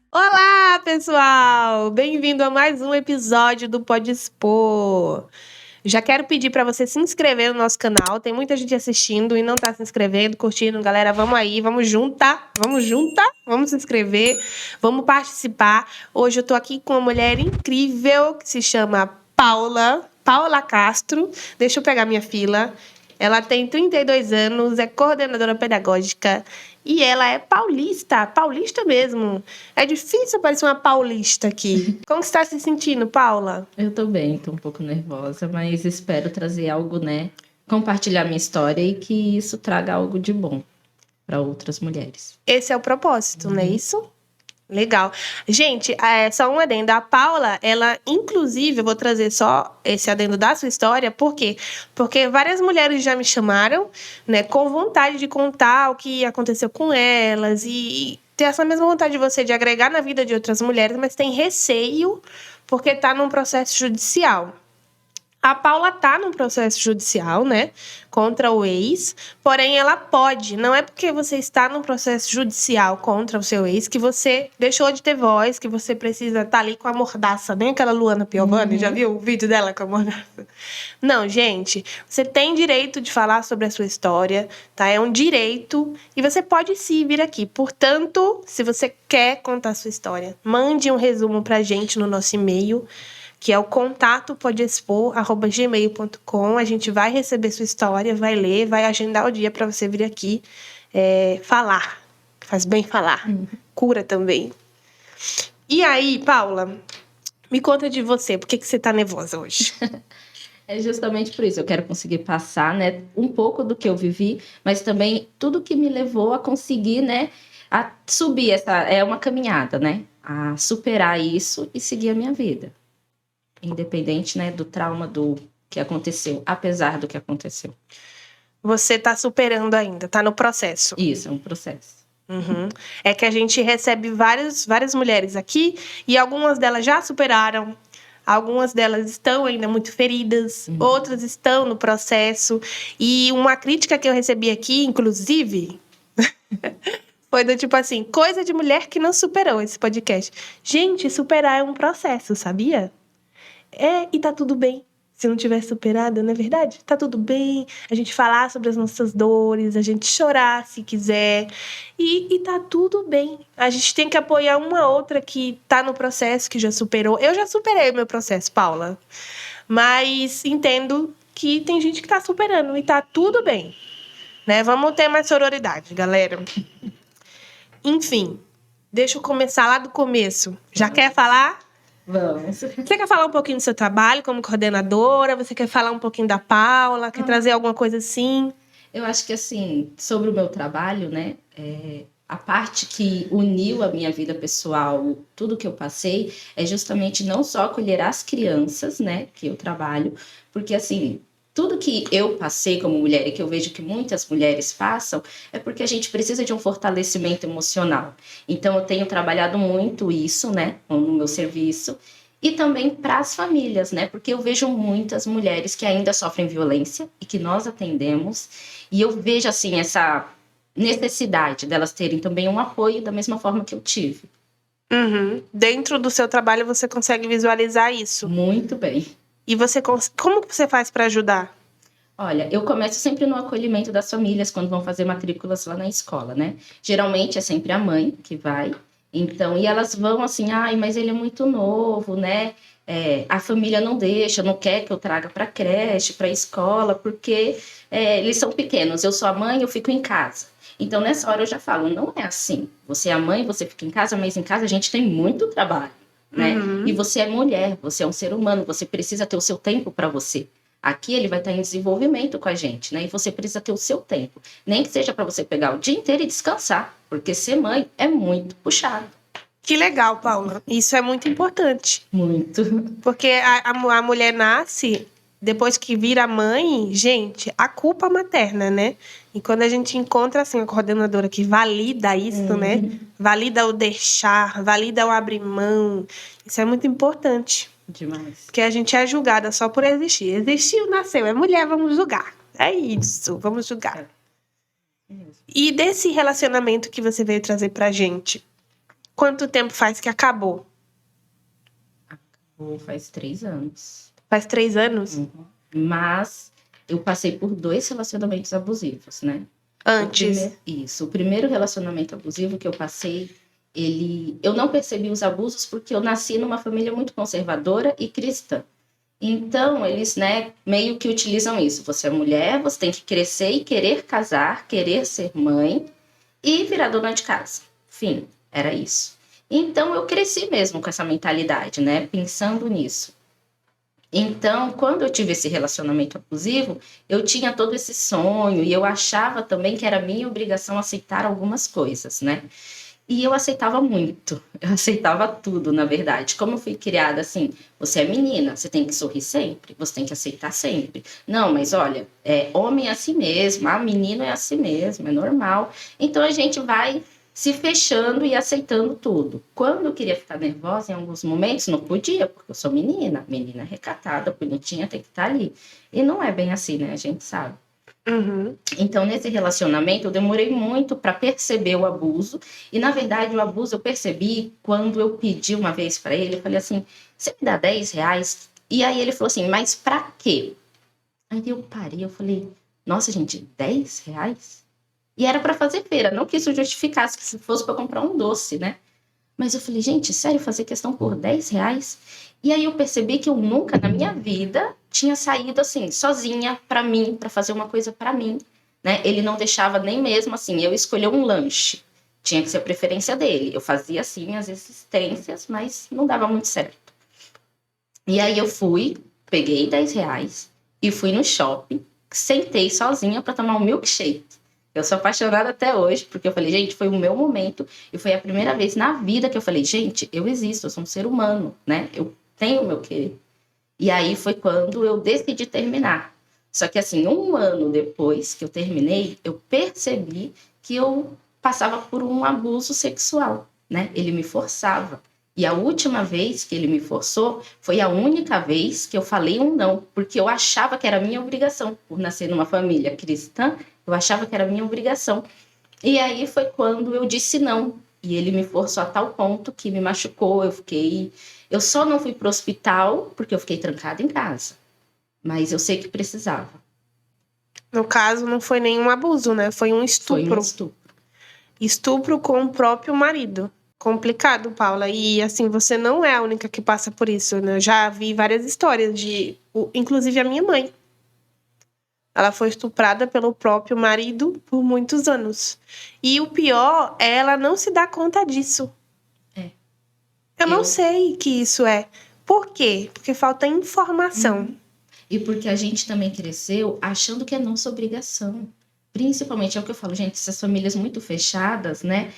Olá, pessoal! Bem-vindo a mais um episódio do Pode Expor. Já quero pedir para você se inscrever no nosso canal. Tem muita gente assistindo e não tá se inscrevendo, curtindo. Galera, vamos aí, vamos juntar, vamos se inscrever, vamos participar. Hoje eu tô aqui com uma mulher incrível que se chama Paula Castro. Deixa eu pegar minha fila. Ela tem 32 anos, é coordenadora pedagógica e ela é paulista mesmo. É difícil aparecer uma paulista aqui. Como você está se sentindo, Paula? Eu tô bem, tô um pouco nervosa, mas espero trazer algo, né? Compartilhar minha história e que isso traga algo de bom para outras mulheres. Esse é o propósito, não é isso? Legal. Gente, só um adendo. A Paula, ela, inclusive, eu vou trazer só esse adendo da sua história, por quê? Porque várias mulheres já me chamaram, né, com vontade de contar o que aconteceu com elas e ter essa mesma vontade de você de agregar na vida de outras mulheres, mas tem receio porque está num processo judicial. A Paula tá num processo judicial, né, contra o ex, porém ela pode. Não é porque você está num processo judicial contra o seu ex que você deixou de ter voz, que você precisa estar ali com a mordaça, nem aquela Luana Piovani, já viu o vídeo dela com a mordaça? Não, gente, você tem direito de falar sobre a sua história, tá? É um direito e você pode sim vir aqui. Portanto, se você quer contar a sua história, mande um resumo pra gente no nosso e-mail, que é o contato-podexpor@gmail.com. A gente vai receber sua história, vai ler, vai agendar o dia para você vir aqui falar. Faz bem falar. Cura também. E aí, Paula, me conta de você. Por que você tá nervosa hoje? É justamente por isso, eu quero conseguir passar, né, um pouco do que eu vivi, mas também tudo que me levou a conseguir, né, a subir é uma caminhada, né, a superar isso e seguir a minha vida. Independente, né, do trauma do que aconteceu, apesar do que aconteceu. Você tá superando ainda, tá no processo. Isso, é um processo. Uhum. É que a gente recebe várias mulheres aqui e algumas delas já superaram, algumas delas estão ainda muito feridas, outras estão no processo. E uma crítica que eu recebi aqui, inclusive, foi do tipo assim, coisa de mulher que não superou esse podcast. Gente, superar é um processo, sabia? E tá tudo bem. Se não tiver superado, não é verdade? Tá tudo bem. A gente falar sobre as nossas dores, a gente chorar se quiser. E tá tudo bem. A gente tem que apoiar uma outra que tá no processo, que já superou. Eu já superei o meu processo, Paula. Mas entendo que tem gente que tá superando e tá tudo bem. Né? Vamos ter mais sororidade, galera. Enfim, deixa eu começar lá do começo. Já quer falar? Vamos. Você quer falar um pouquinho do seu trabalho como coordenadora? Você quer falar um pouquinho da Paula? Quer trazer alguma coisa assim? Eu acho que, assim, sobre o meu trabalho, né, a parte que uniu a minha vida pessoal, tudo que eu passei, é justamente não só acolher as crianças, né, que eu trabalho, porque, assim, tudo que eu passei como mulher e que eu vejo que muitas mulheres passam, é porque a gente precisa de um fortalecimento emocional. Então, eu tenho trabalhado muito isso, né, no meu serviço, e também para as famílias, né, porque eu vejo muitas mulheres que ainda sofrem violência e que nós atendemos, e eu vejo, assim, essa necessidade delas terem também um apoio da mesma forma que eu tive. Uhum. Dentro do seu trabalho, você consegue visualizar isso? Muito bem. E você como que você faz para ajudar? Olha, eu começo sempre no acolhimento das famílias quando vão fazer matrículas lá na escola, né? Geralmente é sempre a mãe que vai. Então, e elas vão assim, ai, mas ele é muito novo, né? A família não deixa, não quer que eu traga para creche, para escola, porque eles são pequenos. Eu sou a mãe, eu fico em casa. Então, nessa hora eu já falo, não é assim. Você é a mãe, você fica em casa, mas em casa a gente tem muito trabalho, né? E você é mulher, você é um ser humano, você precisa ter o seu tempo para você. Aqui ele vai estar em desenvolvimento com a gente, né? E você precisa ter o seu tempo. Nem que seja para você pegar o dia inteiro e descansar, porque ser mãe é muito puxado. Que legal, Paula. Isso é muito importante. Muito. Porque a mulher nasce, depois que vira mãe, gente, a culpa materna, né? E quando a gente encontra, assim, a coordenadora que valida isso, né? Valida o deixar, valida o abrir mão. Isso é muito importante. Demais. Porque a gente é julgada só por existir. Existiu, nasceu, é mulher, vamos julgar. É isso, vamos julgar. E desse relacionamento que você veio trazer pra gente, quanto tempo faz que acabou? Acabou faz 3 anos. Faz 3 anos? Mas eu passei por 2 relacionamentos abusivos, né? Antes. O primeiro relacionamento abusivo que eu passei, eu não percebi os abusos porque eu nasci numa família muito conservadora e cristã. Então, eles, né, meio que utilizam isso. Você é mulher, você tem que crescer e querer casar, querer ser mãe e virar dona de casa. Fim, era isso. Então, eu cresci mesmo com essa mentalidade, né, pensando nisso. Então, quando eu tive esse relacionamento abusivo, eu tinha todo esse sonho e eu achava também que era minha obrigação aceitar algumas coisas, né? E eu aceitava muito, eu aceitava tudo, na verdade. Como eu fui criada assim, você é menina, você tem que sorrir sempre, você tem que aceitar sempre. Não, mas olha, homem é assim mesmo, menino é assim mesmo, é normal. Então a gente vai se fechando e aceitando tudo. Quando eu queria ficar nervosa em alguns momentos, não podia, porque eu sou menina recatada, bonitinha, tem que estar ali. E não é bem assim, né? A gente sabe. Uhum. Então, nesse relacionamento, eu demorei muito para perceber o abuso. E, na verdade, o abuso eu percebi quando eu pedi uma vez para ele. Eu falei assim, você me dá R$10? E aí ele falou assim, mas para quê? Aí eu parei, eu falei, nossa, gente, R$10? E era para fazer feira, não que isso justificasse que se fosse para comprar um doce, né? Mas eu falei, gente, sério, fazer questão por R$10? E aí eu percebi que eu nunca na minha vida tinha saído assim, sozinha, para mim, para fazer uma coisa para mim, né? Ele não deixava nem mesmo assim, eu escolher um lanche. Tinha que ser a preferência dele. Eu fazia assim minhas existências, mas não dava muito certo. E aí eu fui, peguei R$10 e fui no shopping, sentei sozinha para tomar um milkshake. Eu sou apaixonada até hoje, porque eu falei, gente, foi o meu momento. E foi a primeira vez na vida que eu falei, gente, eu existo, eu sou um ser humano, né? Eu tenho o meu querer. E aí foi quando eu decidi terminar. Só que assim, 1 ano depois que eu terminei, eu percebi que eu passava por um abuso sexual, né? Ele me forçava. E a última vez que ele me forçou foi a única vez que eu falei um não, porque eu achava que era minha obrigação, por nascer numa família cristã, eu achava que era minha obrigação. E aí foi quando eu disse não. E ele me forçou a tal ponto que me machucou. Eu só não fui para o hospital porque eu fiquei trancada em casa. Mas eu sei que precisava. No caso, não foi nenhum abuso, né? Foi um estupro. Foi um estupro. Estupro com o próprio marido. Complicado, Paula. E assim, você não é a única que passa por isso, né? Eu já vi várias histórias inclusive a minha mãe. Ela foi estuprada pelo próprio marido por muitos anos. E o pior é ela não se dar conta disso. Eu não sei que isso é. Por quê? Porque falta informação. E porque a gente também cresceu achando que é nossa obrigação. Principalmente, é o que eu falo, gente, essas famílias muito fechadas, né?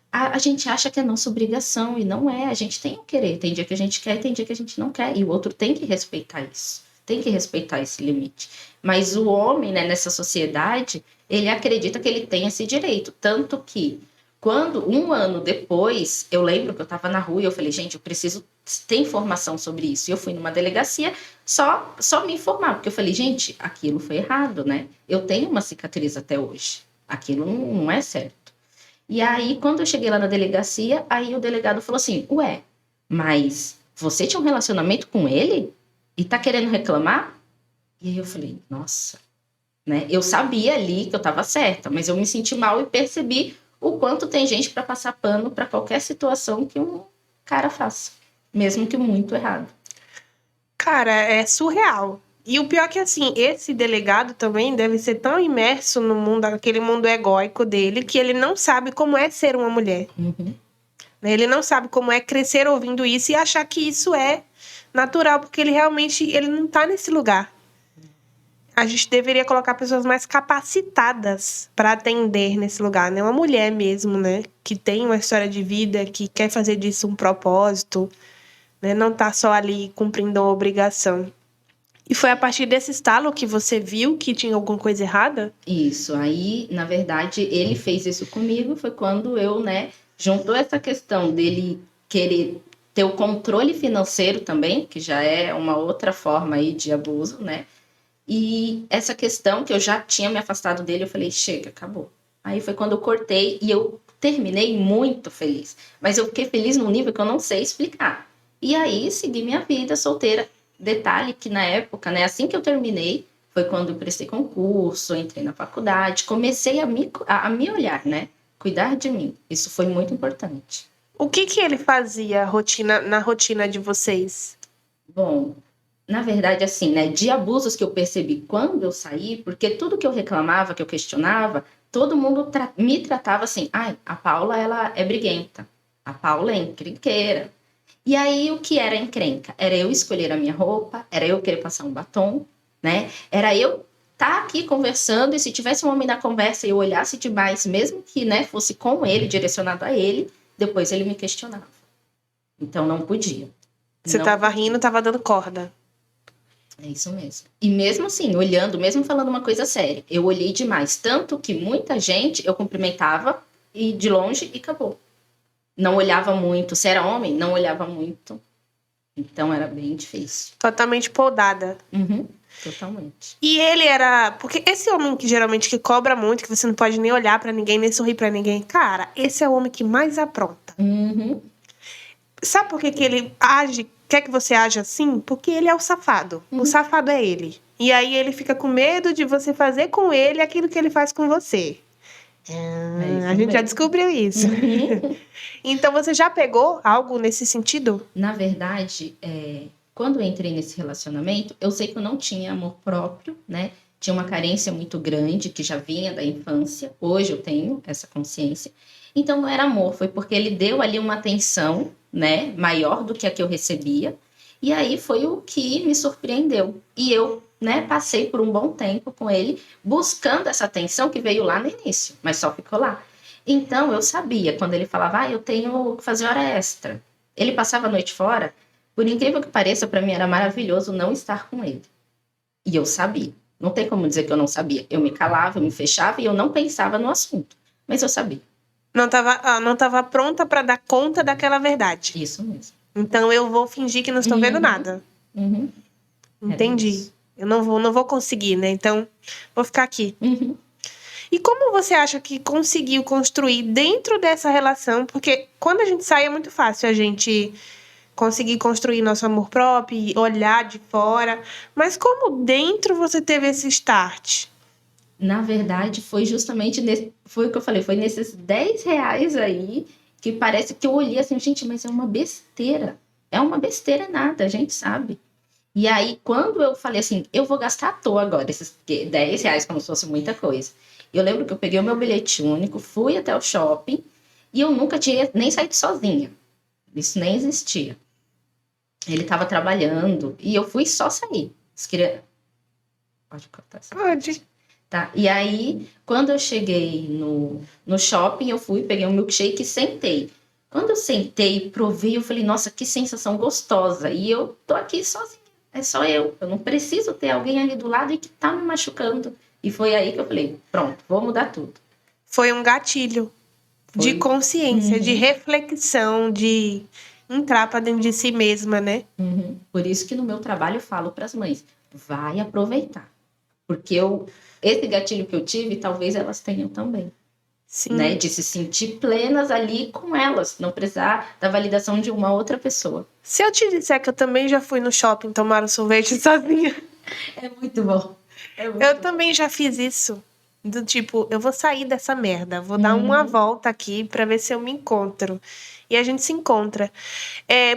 A gente acha que é nossa obrigação e não é. A gente tem o querer. Tem dia que a gente quer e tem dia que a gente não quer. E o outro tem que respeitar isso. Tem que respeitar esse limite. Mas o homem, né, nessa sociedade, ele acredita que ele tem esse direito. Tanto que, quando 1 ano depois, eu lembro que eu estava na rua e eu falei, gente, eu preciso ter informação sobre isso. E eu fui numa delegacia só me informar. Porque eu falei, gente, aquilo foi errado, né? Eu tenho uma cicatriz até hoje. Aquilo não é certo. E aí, quando eu cheguei lá na delegacia, aí o delegado falou assim, ué, mas você tinha um relacionamento com ele? E tá querendo reclamar? E aí eu falei, nossa, né? Eu sabia ali que eu tava certa, mas eu me senti mal e percebi o quanto tem gente para passar pano para qualquer situação que um cara faça, mesmo que muito errado. Cara, é surreal. E o pior é que, assim, esse delegado também deve ser tão imerso no mundo, aquele mundo egóico dele, que ele não sabe como é ser uma mulher. Uhum. Ele não sabe como é crescer ouvindo isso e achar que isso é natural, porque ele não tá nesse lugar. A gente deveria colocar pessoas mais capacitadas para atender nesse lugar, né? Uma mulher mesmo, né? Que tem uma história de vida, que quer fazer disso um propósito, né? Não tá só ali cumprindo uma obrigação. E foi a partir desse estalo que você viu que tinha alguma coisa errada? Isso, aí, na verdade, ele fez isso comigo, foi quando eu, né, juntou essa questão dele querer ter o controle financeiro também, que já é uma outra forma aí de abuso, né, e essa questão que eu já tinha me afastado dele, eu falei, chega, acabou, Aí foi quando eu cortei e eu terminei muito feliz. Mas eu fiquei feliz num nível que eu não sei explicar. E aí segui minha vida solteira. Detalhe que na época, né, assim que eu terminei, foi quando eu prestei concurso, entrei na faculdade, comecei a me olhar, né? Cuidar de mim. Isso foi muito importante. O que que ele fazia na rotina de vocês? Bom, na verdade, assim, né, de abusos que eu percebi quando eu saí, porque tudo que eu reclamava, que eu questionava, todo mundo me tratava assim, ai, a Paula, ela é briguenta, a Paula é encrenqueira. E aí, o que era encrenca? Era eu escolher a minha roupa, era eu querer passar um batom, né? Era eu estar aqui conversando e se tivesse um homem na conversa e eu olhasse demais, mesmo que, né, fosse com ele, direcionado a ele, depois ele me questionava. Então, não podia. Você Não tava podia. rindo, tava dando corda. É isso mesmo. E mesmo assim, olhando, mesmo falando uma coisa séria, eu olhei demais. Tanto que muita gente eu cumprimentava e de longe e acabou. Não olhava muito. Se era homem, não olhava muito. Então era bem difícil. Totalmente podada. Uhum, totalmente. E ele era... Porque esse homem que geralmente que cobra muito, que você não pode nem olhar pra ninguém, nem sorrir pra ninguém. Cara, esse é o homem que mais apronta. Uhum, Sabe por que que ele age, quer que você age assim? Porque ele é o safado. O safado é ele. E aí ele fica com medo de você fazer com ele aquilo que ele faz com você. isso A gente já mesmo. descobriu isso. Uhum. Então você já pegou algo nesse sentido? Na verdade, quando eu entrei nesse relacionamento, eu sei que eu não tinha amor próprio, né? Tinha uma carência muito grande que já vinha da infância. Hoje eu tenho essa consciência. Então não era amor, foi porque ele deu ali uma atenção, né, maior do que a que eu recebia. E aí foi o que me surpreendeu. E eu, né, passei por um bom tempo com ele buscando essa atenção que veio lá no início, mas só ficou lá. Então eu sabia quando ele falava, eu tenho que fazer hora extra. Ele passava a noite fora. Por incrível que pareça, para mim era maravilhoso não estar com ele. E eu sabia. Não tem como dizer que eu não sabia. Eu me calava, eu me fechava e eu não pensava no assunto. Mas eu sabia. Não tava pronta pra dar conta daquela verdade. Isso mesmo. Então eu vou fingir que não estou vendo nada. Uhum. Entendi. isso. Eu não vou conseguir, né? Então vou ficar aqui. Uhum. E como você acha que conseguiu construir dentro dessa relação? Porque quando a gente sai é muito fácil a gente conseguir construir nosso amor próprio e olhar de fora. Mas como dentro você teve esse start? Na verdade, foi justamente foi o que eu falei, foi nesses R$ 10 aí que parece que eu olhei assim, gente, mas é uma besteira. É uma besteira nada, a gente sabe. E aí, quando eu falei assim, eu vou gastar à toa agora, esses R$ 10, como se fosse muita coisa. Eu lembro que eu peguei o meu bilhete único, fui até o shopping e eu nunca tinha nem saído sozinha. Isso nem existia. Ele estava trabalhando e eu fui só sair. Pode cortar essa parte. Pode. Tá? E aí, quando eu cheguei no shopping, eu fui, peguei um milkshake e sentei. Quando eu sentei, provei, eu falei, nossa, que sensação gostosa. E eu tô aqui sozinha, é só eu. Eu não preciso ter alguém ali do lado e que tá me machucando. E foi aí que eu falei, pronto, vou mudar tudo. Foi um gatilho de consciência, de reflexão, de entrar pra dentro de si mesma, né? Uhum. Por isso que no meu trabalho eu falo para as mães, vai aproveitar. Porque esse gatilho que eu tive, talvez elas tenham também. Sim. Né? De se sentir plenas ali com elas, não precisar da validação de uma outra pessoa. Se eu te disser que eu também já fui no shopping tomar um sorvete sozinha. É muito bom. Eu também já fiz isso. Do tipo, eu vou sair dessa merda. Vou dar uma volta aqui pra ver se eu me encontro. E a gente se encontra.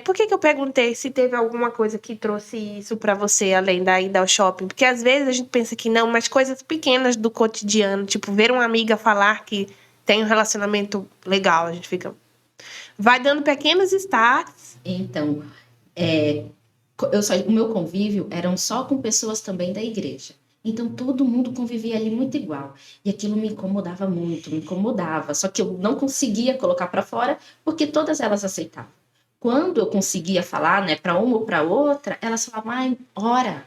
Por que eu perguntei se teve alguma coisa que trouxe isso pra você, além da ida ao shopping? Porque às vezes a gente pensa que não, mas coisas pequenas do cotidiano. Tipo, ver uma amiga falar que tem um relacionamento legal. A gente fica... Vai dando pequenos starts. Então, o meu convívio eram só com pessoas também da igreja. Então, todo mundo convivia ali muito igual. E aquilo me incomodava muito, me incomodava. Só que eu não conseguia colocar para fora, porque todas elas aceitavam. Quando eu conseguia falar, né, para uma ou para outra, elas falavam, ora.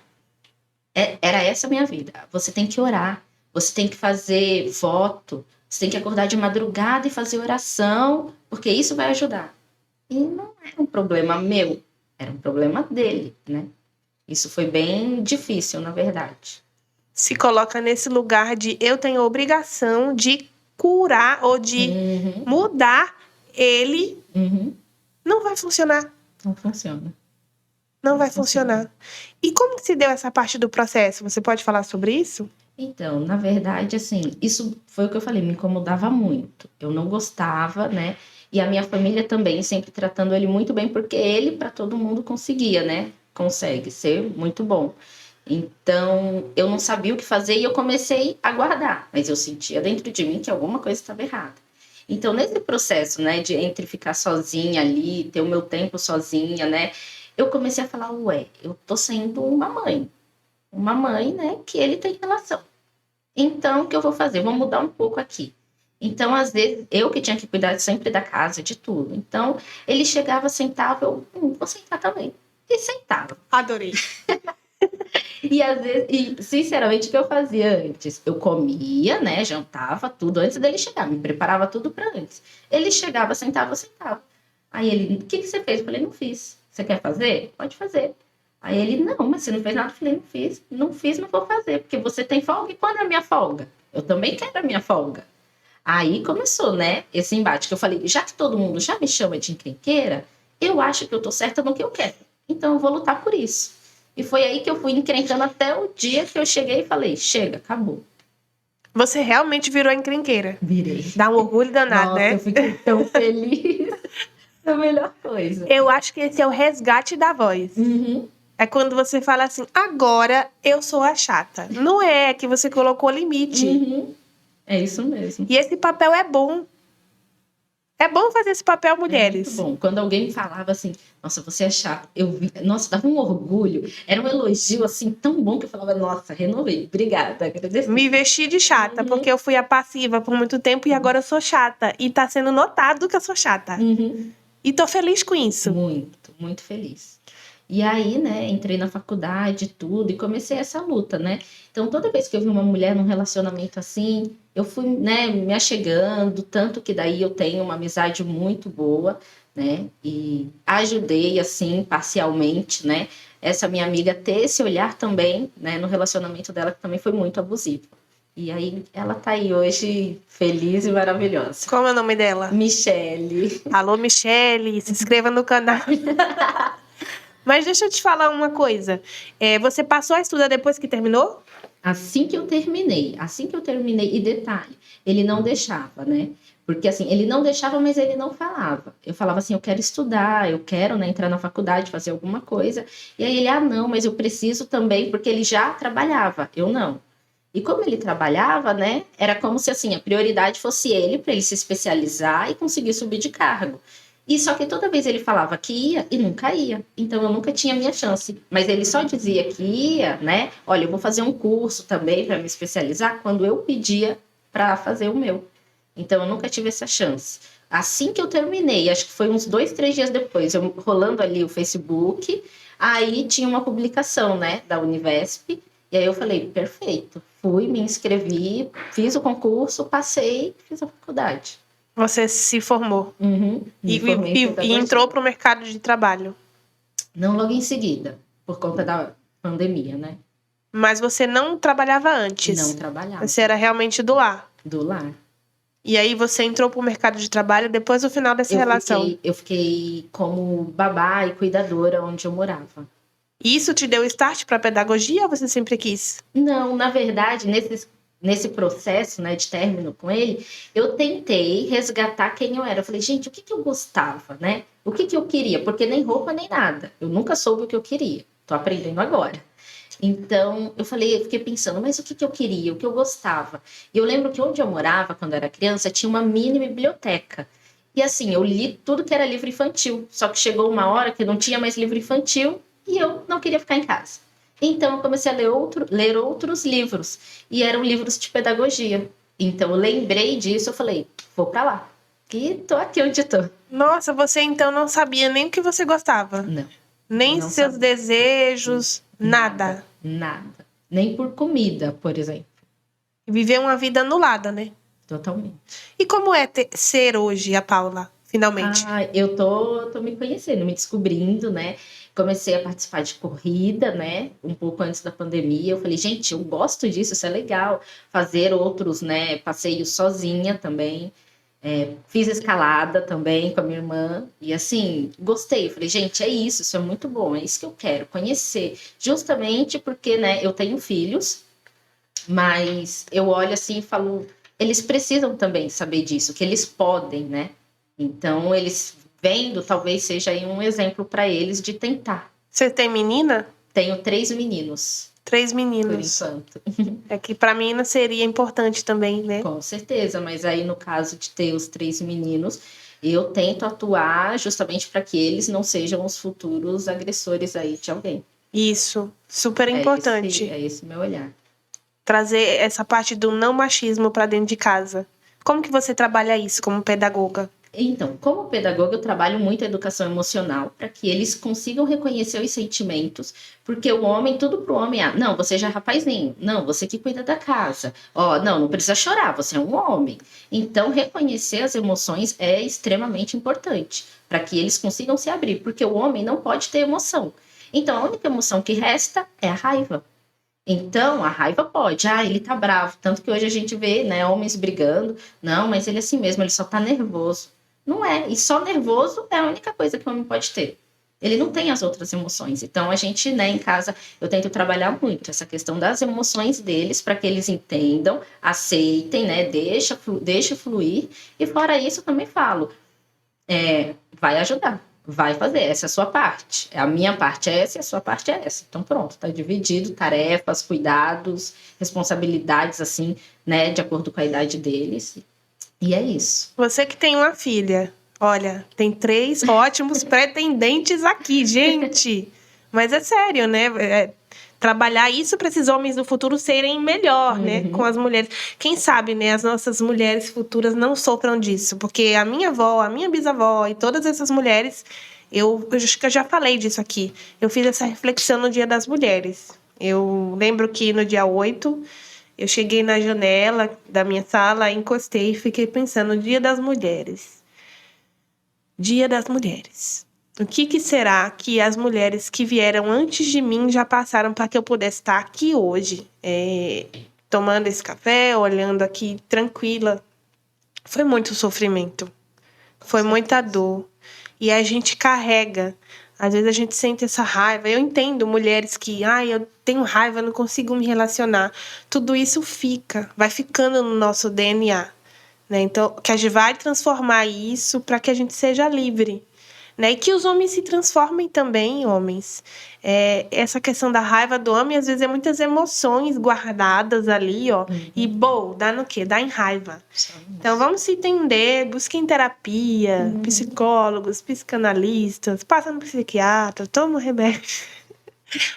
Era essa a minha vida. Você tem que orar, você tem que fazer voto, você tem que acordar de madrugada e fazer oração, porque isso vai ajudar. E não era um problema meu, era um problema dele, né? Isso foi bem difícil, na verdade. Se coloca nesse lugar de eu tenho obrigação de curar ou de mudar ele, não vai funcionar. Não funciona. Não vai funcionar. E como que se deu essa parte do processo? Você pode falar sobre isso? Então, na verdade, assim, isso foi o que eu falei, me incomodava muito. Eu não gostava, né? E a minha família também, sempre tratando ele muito bem, porque ele, para todo mundo, conseguia, né? Consegue ser muito bom. Então, eu não sabia o que fazer e eu comecei a guardar, mas eu sentia dentro de mim que alguma coisa estava errada. Então, nesse processo, né, de entre ficar sozinha ali, ter o meu tempo sozinha, né, eu comecei a falar, ué, eu tô sendo uma mãe, né, que ele tem relação. Então, o que eu vou fazer? Vou mudar um pouco aqui. Então, às vezes, eu que tinha que cuidar sempre da casa, de tudo. Então, ele chegava, sentava, eu, vou sentar também. E sentava. Adorei. E às vezes, e sinceramente, o que eu fazia antes? Eu comia, né? Jantava tudo antes dele chegar, me preparava tudo para antes. Ele chegava, sentava, eu sentava. Aí ele, o que você fez? Eu falei, não fiz. Você quer fazer? Pode fazer. Aí ele, não, mas você não fez nada. Eu falei, não fiz. Não fiz, não vou fazer, porque você tem folga e quando é a minha folga? Eu também quero a minha folga. Aí começou, né, esse embate, que eu falei, já que todo mundo já me chama de encrenqueira, eu acho que eu tô certa no que eu quero. Então eu vou lutar por isso. E foi aí que eu fui encrencando até o dia que eu cheguei e falei, chega, acabou. Você realmente virou encrenqueira. Virei. Dá um orgulho danado, Nossa, né? eu fiquei tão feliz. É a melhor coisa. Eu acho que esse é o resgate da voz. É quando você fala assim, agora eu sou a chata. Não é que você colocou limite. É isso mesmo. E esse papel é bom. É bom fazer esse papel, mulheres. É muito bom. Quando alguém falava assim, nossa, você é chata. Eu vi, nossa, dava um orgulho. Era um elogio assim tão bom que eu falava, nossa, renovei. Obrigada, agradeci. Me vesti de chata, porque eu fui a passiva por muito tempo e agora eu sou chata. E tá sendo notado que eu sou chata. E tô feliz com isso. Muito, muito feliz. E aí, né, entrei na faculdade, tudo, e comecei essa luta, né? Então, toda vez que eu vi uma mulher num relacionamento assim, eu fui, né, me achegando, tanto que daí eu tenho uma amizade muito boa, né? E ajudei, assim, parcialmente, né? Essa minha amiga ter esse olhar também, né, no relacionamento dela, que também foi muito abusivo. E aí, ela tá aí hoje feliz e maravilhosa. Como é o nome dela? Michele. Alô, Michele, se inscreva no canal. Mas deixa eu te falar uma coisa. Você passou a estudar depois que terminou? Assim que eu terminei, e detalhe, ele não deixava, né? Porque assim, ele não deixava, mas ele não falava. Eu falava assim, eu quero estudar, eu quero, né, entrar na faculdade, fazer alguma coisa. E aí ele, não, mas eu preciso também, porque ele já trabalhava, eu não. E como ele trabalhava, né, era como se assim, a prioridade fosse ele, para ele se especializar e conseguir subir de cargo. E só que toda vez ele falava que ia e nunca ia. Então eu nunca tinha minha chance. Mas ele só dizia que ia, né? Olha, eu vou fazer um curso também para me especializar quando eu pedia para fazer o meu. Então eu nunca tive essa chance. Assim que eu terminei, acho que foi uns 2, 3 dias depois, eu rolando ali o Facebook, aí tinha uma publicação, né, da Univesp. E aí eu falei, perfeito. Fui, me inscrevi, fiz o concurso, passei, fiz a faculdade. Você se formou. E entrou para o mercado de trabalho. Não logo em seguida, por conta da pandemia, né? Mas você não trabalhava antes? Não trabalhava. Você era realmente do lar? Do lar. E aí você entrou para o mercado de trabalho depois do final dessa relação? Eu fiquei como babá e cuidadora onde eu morava. E isso te deu start para pedagogia ou você sempre quis? Não, na verdade, nesse processo, né, de término com ele, eu tentei resgatar quem eu era. Eu falei, gente, o que eu gostava, né? O que eu queria? Porque nem roupa, nem nada. Eu nunca soube o que eu queria. Tô aprendendo agora. Então, eu fiquei pensando, mas o que eu queria? O que eu gostava? E eu lembro que onde eu morava, quando eu era criança, tinha uma mini biblioteca. E assim, eu li tudo que era livro infantil. Só que chegou uma hora que não tinha mais livro infantil e eu não queria ficar em casa. Então, eu comecei a ler outros livros. E eram livros de pedagogia. Então, eu lembrei disso, eu falei, vou pra lá. E tô aqui onde tô. Nossa, você então não sabia nem o que você gostava? Não. Nem não seus sabia. Desejos, nada. Nada. Nem por comida, por exemplo. Viver uma vida anulada, né? Totalmente. E como é ser hoje a Paula finalmente? Eu tô me conhecendo, me descobrindo, né? Comecei a participar de corrida, né? Um pouco antes da pandemia. Eu falei, gente, eu gosto disso, isso é legal. Fazer outros, né? Passeios sozinha também. Fiz escalada também com a minha irmã. E assim, gostei. Eu falei, gente, é isso é muito bom. É isso que eu quero, conhecer. Justamente porque, né? Eu tenho filhos, mas eu olho assim e falo, eles precisam também saber disso, que eles podem, né? Então, eles vendo, talvez seja aí um exemplo para eles de tentar. Você tem menina? Tenho 3 meninos, 3 por meninos. enquanto. É que pra menina seria importante também, né? Com certeza, mas aí no caso de ter os 3 meninos, eu tento atuar justamente para que eles não sejam os futuros agressores aí de alguém. Isso, super importante. É esse meu olhar. Trazer essa parte do não machismo pra dentro de casa. Como que você trabalha isso como pedagoga? Então, como pedagoga, eu trabalho muito a educação emocional para que eles consigam reconhecer os sentimentos, porque o homem, tudo pro homem é, não, você já é rapazinho, não, você que cuida da casa, ó, não precisa chorar, você é um homem. Então, reconhecer as emoções é extremamente importante para que eles consigam se abrir, porque o homem não pode ter emoção. Então, a única emoção que resta é a raiva. Então, a raiva pode. Ele tá bravo. Tanto que hoje a gente vê, né, homens brigando. Não, mas ele é assim mesmo, ele só tá nervoso. Não é. E só nervoso é a única coisa que o homem pode ter. Ele não tem as outras emoções. Então, a gente, né, em casa, eu tento trabalhar muito essa questão das emoções deles para que eles entendam, aceitem, né, deixa fluir. E fora isso, eu também falo, vai ajudar. Vai fazer, essa é a sua parte. A minha parte é essa e a sua parte é essa. Então, pronto, tá dividido, tarefas, cuidados, responsabilidades, assim, né, de acordo com a idade deles. E é isso. Você que tem uma filha, olha, tem 3 ótimos pretendentes aqui, gente. Mas é sério, né? Trabalhar isso para esses homens do futuro serem melhor, né? Com as mulheres. Quem sabe, né? As nossas mulheres futuras não sofram disso. Porque a minha avó, a minha bisavó e todas essas mulheres, eu acho que eu já falei disso aqui. Eu fiz essa reflexão no Dia das Mulheres. Eu lembro que no dia 8, eu cheguei na janela da minha sala, encostei e fiquei pensando, Dia das Mulheres. Dia das Mulheres. O que será que as mulheres que vieram antes de mim já passaram para que eu pudesse estar aqui hoje, tomando esse café, olhando aqui tranquila? Foi muito sofrimento, foi muita dor. E a gente carrega. Às vezes a gente sente essa raiva. Eu entendo mulheres que, eu tenho raiva, não consigo me relacionar. Tudo isso vai ficando no nosso DNA. Né? Então, que a gente vai transformar isso para que a gente seja livre. Né? E que os homens se transformem também, homens. Essa questão da raiva do homem, às vezes, é muitas emoções guardadas ali, ó. E, dá no quê? Dá em raiva. Então, vamos se entender, busquem terapia, psicólogos, psicanalistas, passa no psiquiatra, toma remédio.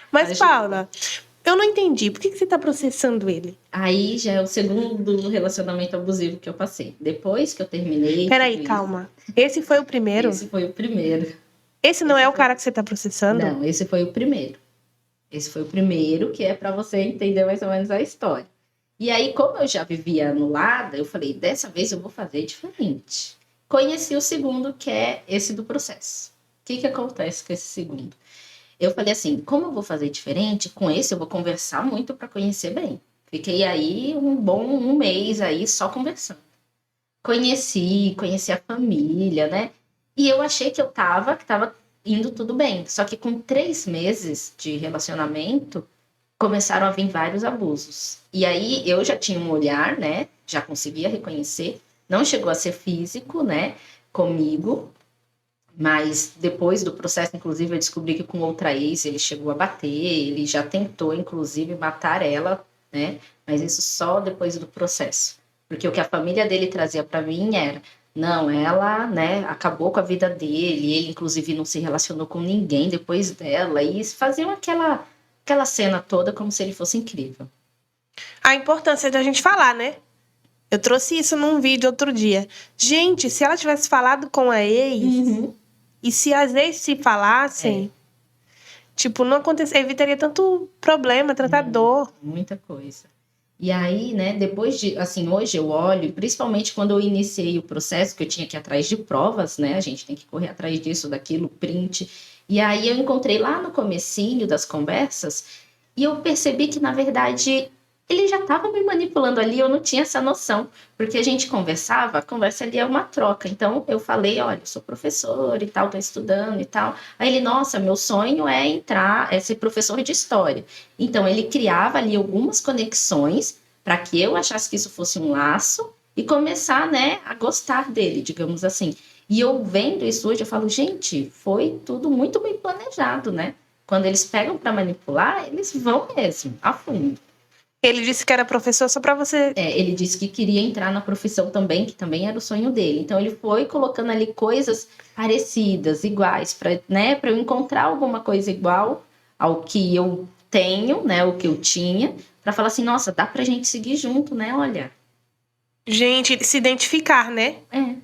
Mas, Paula, eu não entendi. Por que você está processando ele? Aí já é o segundo relacionamento abusivo que eu passei. Depois que eu terminei... Peraí, calma. Esse foi o primeiro? Esse foi o primeiro. Esse não é o cara que você está processando? Não, esse foi o primeiro. Esse foi o primeiro, que é para você entender mais ou menos a história. E aí, como eu já vivia anulada, eu falei, dessa vez eu vou fazer diferente. Conheci o segundo, que é esse do processo. O que acontece com esse segundo? Eu falei assim, como eu vou fazer diferente, com esse eu vou conversar muito para conhecer bem. Fiquei aí um mês aí só conversando. Conheci a família, né? E eu achei que tava indo tudo bem. Só que com 3 meses de relacionamento, começaram a vir vários abusos. E aí eu já tinha um olhar, né? Já conseguia reconhecer. Não chegou a ser físico, né? Comigo. Mas depois do processo, inclusive, eu descobri que com outra ex ele chegou a bater. Ele já tentou, inclusive, matar ela, né? Mas isso só depois do processo. Porque o que a família dele trazia para mim era... Não, ela, né, acabou com a vida dele. Ele, inclusive, não se relacionou com ninguém depois dela. E faziam aquela cena toda como se ele fosse incrível. A importância da gente falar, né? Eu trouxe isso num vídeo outro dia. Gente, se ela tivesse falado com a ex... E se as ex se falassem... Tipo, não aconteceria... Evitaria tanto problema, tanta dor. Muita coisa. E aí, né, depois de, assim, hoje eu olho, principalmente quando eu iniciei o processo, que eu tinha que ir atrás de provas, né, a gente tem que correr atrás disso, daquilo, print. E aí eu encontrei lá no comecinho das conversas, e eu percebi que, na verdade, ele já estava me manipulando ali, eu não tinha essa noção, porque a gente conversava, a conversa ali é uma troca. Então eu falei, olha, eu sou professor e tal, estou estudando e tal. Aí ele, nossa, meu sonho é entrar, é ser professor de história. Então ele criava ali algumas conexões para que eu achasse que isso fosse um laço e começar, né, a gostar dele, digamos assim. E eu vendo isso hoje, eu falo, gente, foi tudo muito bem planejado, né? Quando eles pegam para manipular, eles vão mesmo, a fundo. Ele disse que era professor só pra você. Ele disse que queria entrar na profissão também, que também era o sonho dele. Então ele foi colocando ali coisas parecidas, iguais, para, né, para eu encontrar alguma coisa igual ao que eu tenho, né, o que eu tinha, para falar assim, nossa, dá pra gente seguir junto, né? Olha. Gente, se identificar, né? É.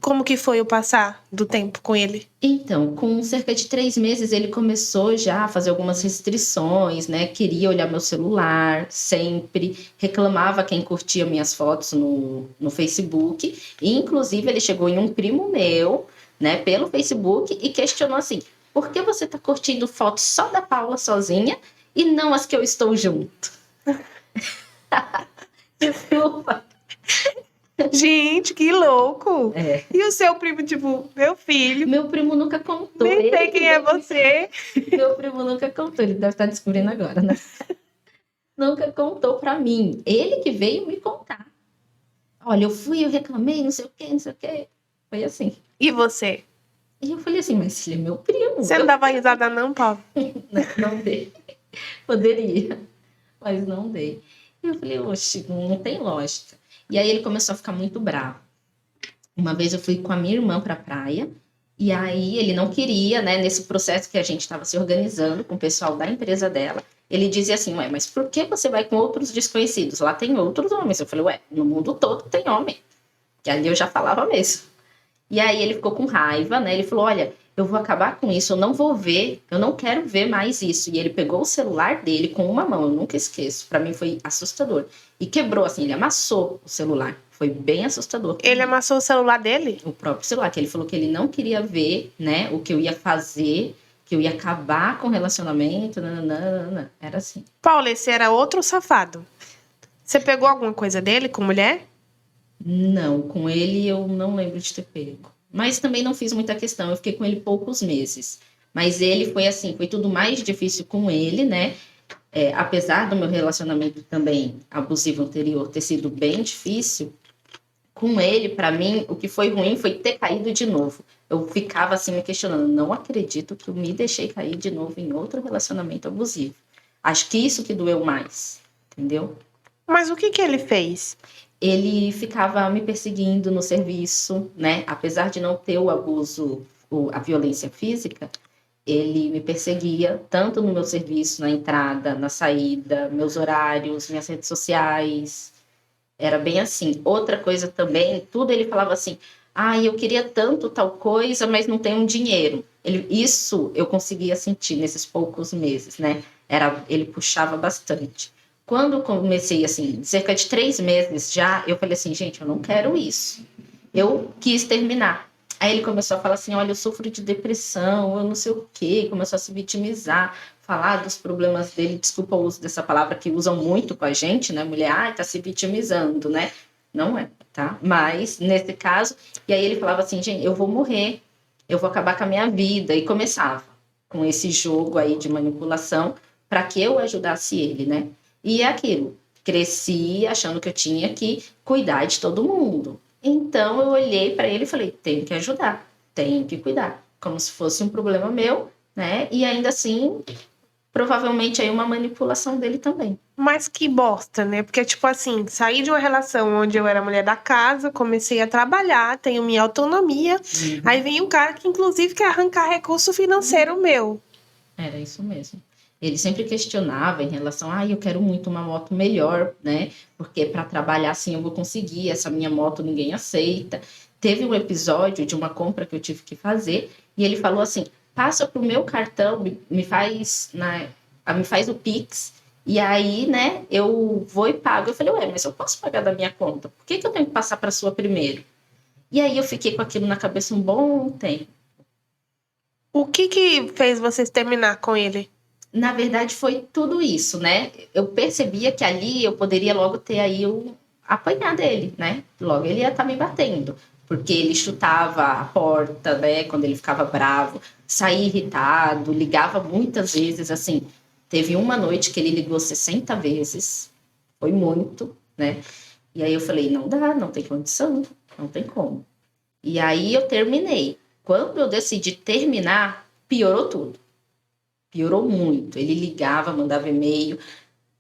Como que foi o passar do tempo com ele? Então, com cerca de 3 meses, ele começou já a fazer algumas restrições, né? Queria olhar meu celular sempre, reclamava quem curtia minhas fotos no Facebook. E, inclusive, ele chegou em um primo meu, né, pelo Facebook e questionou assim: por que você tá curtindo fotos só da Paula sozinha e não as que eu estou junto? Desculpa. Gente, que louco! É. E o seu primo, tipo, meu filho, Meu primo nunca contou. nem sei Ele que quem é veio- você. Meu primo nunca contou. Ele deve estar descobrindo agora, né? Nunca contou pra mim. Ele que veio me contar. Olha, eu fui, eu reclamei, não sei o quê, não sei o quê. Foi assim. E você? E eu falei assim, mas ele é meu primo. Você não dava risada não, Paulo? Não dei. Poderia, mas não dei. E eu falei, oxe, não tem lógica. E aí ele começou a ficar muito bravo. Uma vez eu fui com a minha irmã pra praia, e aí ele não queria, né, nesse processo que a gente estava se organizando com o pessoal da empresa dela, ele dizia assim, ué, mas por que você vai com outros desconhecidos? Lá tem outros homens. Eu falei, ué, no mundo todo tem homem. Que ali eu já falava mesmo. E aí ele ficou com raiva, né? Ele falou, olha, eu vou acabar com isso, eu não vou ver, eu não quero ver mais isso. E ele pegou o celular dele com uma mão, eu nunca esqueço. Para mim foi assustador. E quebrou, assim, ele amassou o celular. Foi bem assustador. Ele amassou o celular dele? O próprio celular, que ele falou que ele não queria ver, né, o que eu ia fazer, que eu ia acabar com o relacionamento, nananana. Era assim. Paulo, esse era outro safado. Você pegou alguma coisa dele com mulher? Não, com ele eu não lembro de ter pego. Mas também não fiz muita questão, eu fiquei com ele poucos meses. Mas ele foi assim, foi tudo mais difícil com ele, né? Apesar do meu relacionamento também abusivo anterior ter sido bem difícil, com ele, para mim, o que foi ruim foi ter caído de novo. Eu ficava assim me questionando, não acredito que eu me deixei cair de novo em outro relacionamento abusivo. Acho que isso que doeu mais, entendeu? Mas o que que ele fez? Ele ficava me perseguindo no serviço, né? Apesar de não ter o abuso, a violência física, ele me perseguia tanto no meu serviço, na entrada, na saída, meus horários, minhas redes sociais. Era bem assim. Outra coisa também, tudo ele falava assim: ah, eu queria tanto tal coisa, mas não tenho dinheiro. Isso eu conseguia sentir nesses poucos meses, né? Ele puxava bastante. Quando comecei, assim, cerca de 3 meses já, eu falei assim, gente, eu não quero isso. Eu quis terminar. Aí ele começou a falar assim, olha, eu sofro de depressão, eu não sei o quê. Começou a se vitimizar, falar dos problemas dele. Desculpa o uso dessa palavra que usam muito com a gente, né? Mulher, tá se vitimizando, né? Não é, tá? Mas, nesse caso, e aí ele falava assim, gente, eu vou morrer, eu vou acabar com a minha vida. E começava com esse jogo aí de manipulação para que eu ajudasse ele, né? E é aquilo, cresci achando que eu tinha que cuidar de todo mundo. Então eu olhei para ele e falei, tenho que ajudar, tenho que cuidar, como se fosse um problema meu, né? E ainda assim, provavelmente aí uma manipulação dele também. Mas que bosta, né? Porque, tipo assim, saí de uma relação onde eu era mulher da casa, comecei a trabalhar, tenho minha autonomia. Aí vem um cara que, inclusive, quer arrancar recurso financeiro meu. Era isso mesmo. Ele sempre questionava em relação, eu quero muito uma moto melhor, né? Porque para trabalhar assim eu vou conseguir, essa minha moto ninguém aceita. Teve um episódio de uma compra que eu tive que fazer e ele falou assim: passa pro meu cartão, me faz o Pix E aí, né, eu vou e pago. Eu falei, ué, mas eu posso pagar da minha conta? Por que eu tenho que passar para a sua primeiro? E aí eu fiquei com aquilo na cabeça um bom tempo. O que fez vocês terminar com ele? Na verdade, foi tudo isso, né? Eu percebia que ali eu poderia logo ter aí apanhar dele, né? Logo ele ia estar me batendo. Porque ele chutava a porta, né? Quando ele ficava bravo, saía irritado, ligava muitas vezes, assim. Teve uma noite que ele ligou 60 vezes. Foi muito, né? E aí eu falei, não dá, não tem condição, não tem como. E aí eu terminei. Quando eu decidi terminar, piorou tudo. Piorou muito. Ele ligava, mandava e-mail,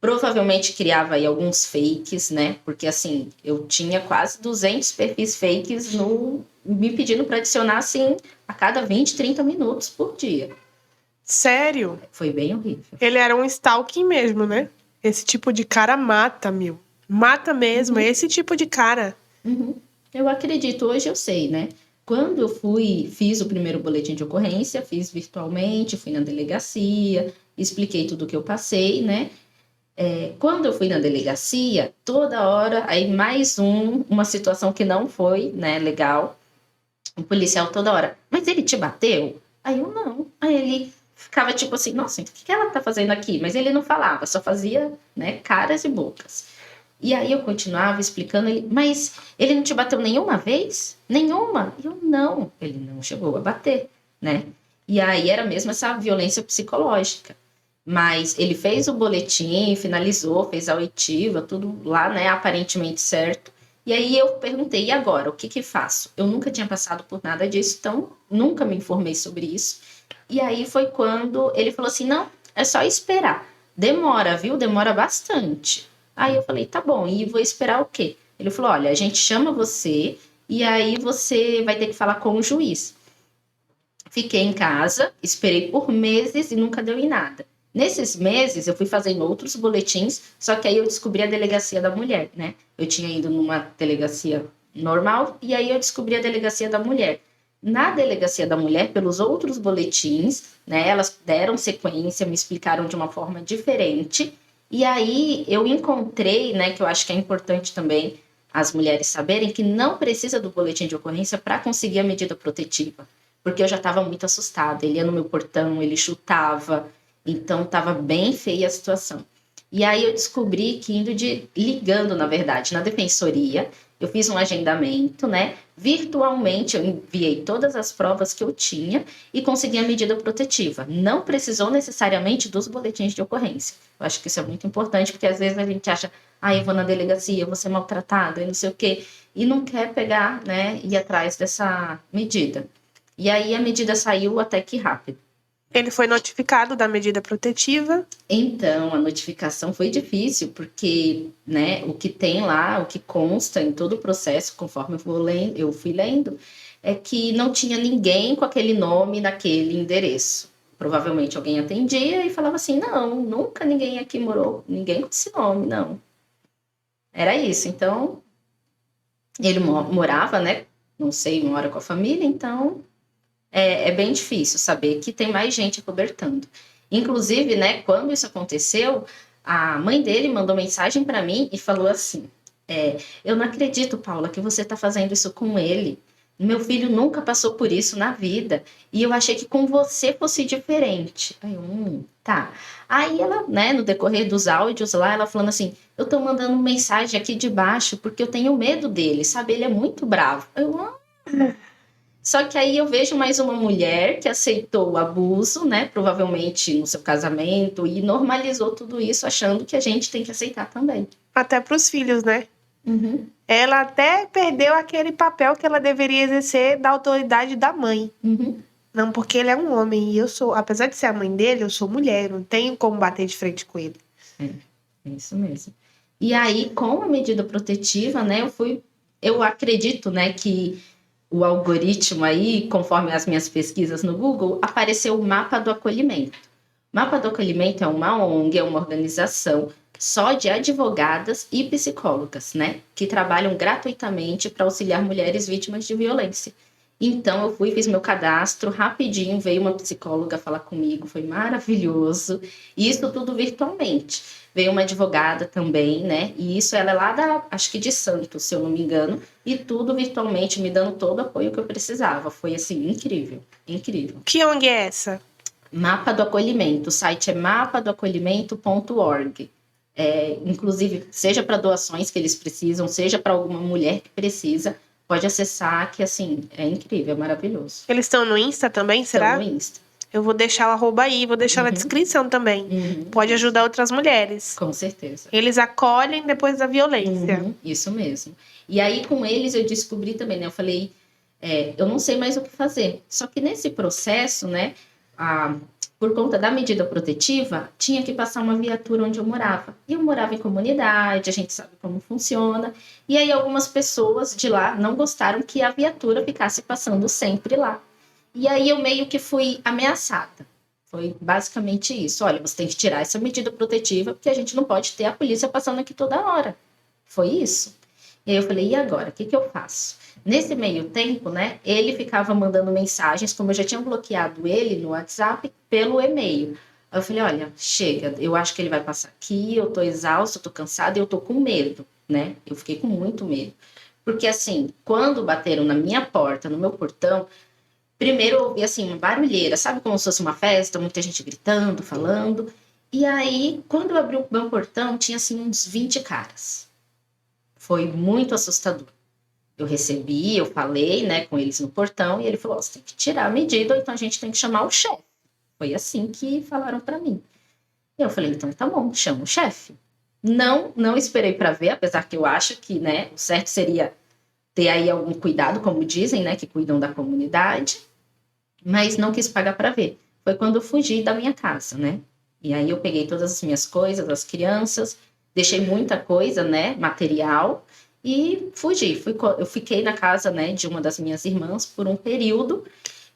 provavelmente criava aí alguns fakes, né? Porque assim, eu tinha quase 200 perfis fakes me pedindo para adicionar assim a cada 20, 30 minutos por dia. Sério? Foi bem horrível. Ele era um stalking mesmo, né? Esse tipo de cara mata, meu. Mata mesmo, é esse tipo de cara. Uhum. Eu acredito, hoje eu sei, né? Quando eu fiz o primeiro boletim de ocorrência, fiz virtualmente, fui na delegacia, expliquei tudo o que eu passei, né? Quando eu fui na delegacia, toda hora, aí mais uma situação que não foi, né, legal. O policial toda hora, mas ele te bateu? Aí eu não. Aí ele ficava tipo assim, nossa, o que ela tá fazendo aqui? Mas ele não falava, só fazia, né, caras e bocas. E aí eu continuava explicando ele, mas ele não te bateu nenhuma vez? Nenhuma? Eu não. Ele não chegou a bater, né? E aí era mesmo essa violência psicológica. Mas ele fez o boletim, finalizou, fez a oitiva, tudo lá, né, aparentemente certo. E aí eu perguntei, e agora, o que faço? Eu nunca tinha passado por nada disso, então nunca me informei sobre isso. E aí foi quando ele falou assim, não, é só esperar. Demora, viu? Demora bastante. Aí eu falei, tá bom, e vou esperar o quê? Ele falou, olha, a gente chama você e aí você vai ter que falar com o juiz. Fiquei em casa, esperei por meses e nunca deu em nada. Nesses meses, eu fui fazendo outros boletins, só que aí eu descobri a delegacia da mulher, né? Eu tinha ido numa delegacia normal e aí eu descobri a delegacia da mulher. Na delegacia da mulher, pelos outros boletins, né? Elas deram sequência, me explicaram de uma forma diferente. E aí eu encontrei, né? Que eu acho que é importante também as mulheres saberem que não precisa do boletim de ocorrência para conseguir a medida protetiva. Porque eu já estava muito assustada. Ele ia no meu portão, ele chutava. Então, estava bem feia a situação. E aí eu descobri que ligando, na verdade, na defensoria, eu fiz um agendamento, né? Virtualmente, eu enviei todas as provas que eu tinha e consegui a medida protetiva. Não precisou necessariamente dos boletins de ocorrência. Eu acho que isso é muito importante, porque às vezes a gente acha, eu vou na delegacia, eu vou ser maltratada e não sei o quê, e não quer pegar, né, ir atrás dessa medida. E aí a medida saiu até que rápido. Ele foi notificado da medida protetiva. Então, a notificação foi difícil, porque, né, o que tem lá, o que consta em todo o processo, conforme eu fui lendo, é que não tinha ninguém com aquele nome naquele endereço. Provavelmente alguém atendia e falava assim, não, nunca ninguém aqui morou, ninguém com esse nome, não. Era isso. Então, ele morava, né, não sei, mora com a família, então é bem difícil saber que tem mais gente acobertando. Inclusive, né, quando isso aconteceu, a mãe dele mandou mensagem para mim e falou assim, eu não acredito, Paula, que você está fazendo isso com ele. Meu filho nunca passou por isso na vida. E eu achei que com você fosse diferente. Aí eu, tá. Aí ela, né, no decorrer dos áudios lá, ela falando assim, eu tô mandando mensagem aqui de baixo porque eu tenho medo dele, sabe? Ele é muito bravo. Só que aí eu vejo mais uma mulher que aceitou o abuso, né? Provavelmente no seu casamento, e normalizou tudo isso, achando que a gente tem que aceitar também. Até para os filhos, né? Uhum. Ela até perdeu aquele papel que ela deveria exercer da autoridade da mãe. Uhum. Não, porque ele é um homem e eu sou, apesar de ser a mãe dele, eu sou mulher, não tenho como bater de frente com ele. É isso mesmo. E aí, com a medida protetiva, né, eu acredito, né, que o algoritmo aí, conforme as minhas pesquisas no Google, apareceu o Mapa do Acolhimento. O Mapa do Acolhimento é uma ONG, é uma organização só de advogadas e psicólogas, né? Que trabalham gratuitamente para auxiliar mulheres vítimas de violência. Então, eu fui, fiz meu cadastro, rapidinho veio uma psicóloga falar comigo, foi maravilhoso. E isso tudo virtualmente. Veio uma advogada também, né? E isso ela é lá acho que de Santos, se eu não me engano. E tudo virtualmente, me dando todo o apoio que eu precisava. Foi, assim, incrível, incrível. Que ONG é essa? Mapa do Acolhimento. O site é mapadoacolhimento.org. Inclusive, seja para doações que eles precisam, seja para alguma mulher que precisa, pode acessar, que assim, é incrível, é maravilhoso. Eles estão no Insta também, será? Estão no Insta. Eu vou deixar o arroba aí, vou deixar na descrição também. Pode ajudar outras mulheres. Com certeza. Eles acolhem depois da violência. Isso mesmo. E aí, com eles, eu descobri também, né? Eu falei, eu não sei mais o que fazer. Só que nesse processo, né? Por conta da medida protetiva, tinha que passar uma viatura onde eu morava. E eu morava em comunidade, a gente sabe como funciona. E aí algumas pessoas de lá não gostaram que a viatura ficasse passando sempre lá. E aí eu meio que fui ameaçada. Foi basicamente isso. Olha, você tem que tirar essa medida protetiva, porque a gente não pode ter a polícia passando aqui toda hora. Foi isso. E aí eu falei, e agora? O que eu faço? Nesse meio tempo, né, ele ficava mandando mensagens, como eu já tinha bloqueado ele no WhatsApp, pelo e-mail. Aí eu falei, olha, chega, eu acho que ele vai passar aqui, eu tô exausta, eu tô cansada e eu tô com medo, né? Eu fiquei com muito medo. Porque, assim, quando bateram na minha porta, no meu portão, primeiro eu ouvi, assim, uma barulheira, sabe como se fosse uma festa, muita gente gritando, falando. E aí, quando eu abri o meu portão, tinha, assim, uns 20 caras. Foi muito assustador. Eu recebi, eu falei, né, com eles no portão, e ele falou, você tem que tirar a medida, ou então a gente tem que chamar o chefe. Foi assim que falaram para mim. E eu falei, então tá bom, chama o chefe. Não esperei para ver, apesar que eu acho que, né, o certo seria ter aí algum cuidado, como dizem, né, que cuidam da comunidade, mas não quis pagar para ver. Foi quando eu fugi da minha casa, né? E aí eu peguei todas as minhas coisas, das crianças, deixei muita coisa, né, material, e fugi. Eu fiquei na casa, né, de uma das minhas irmãs por um período,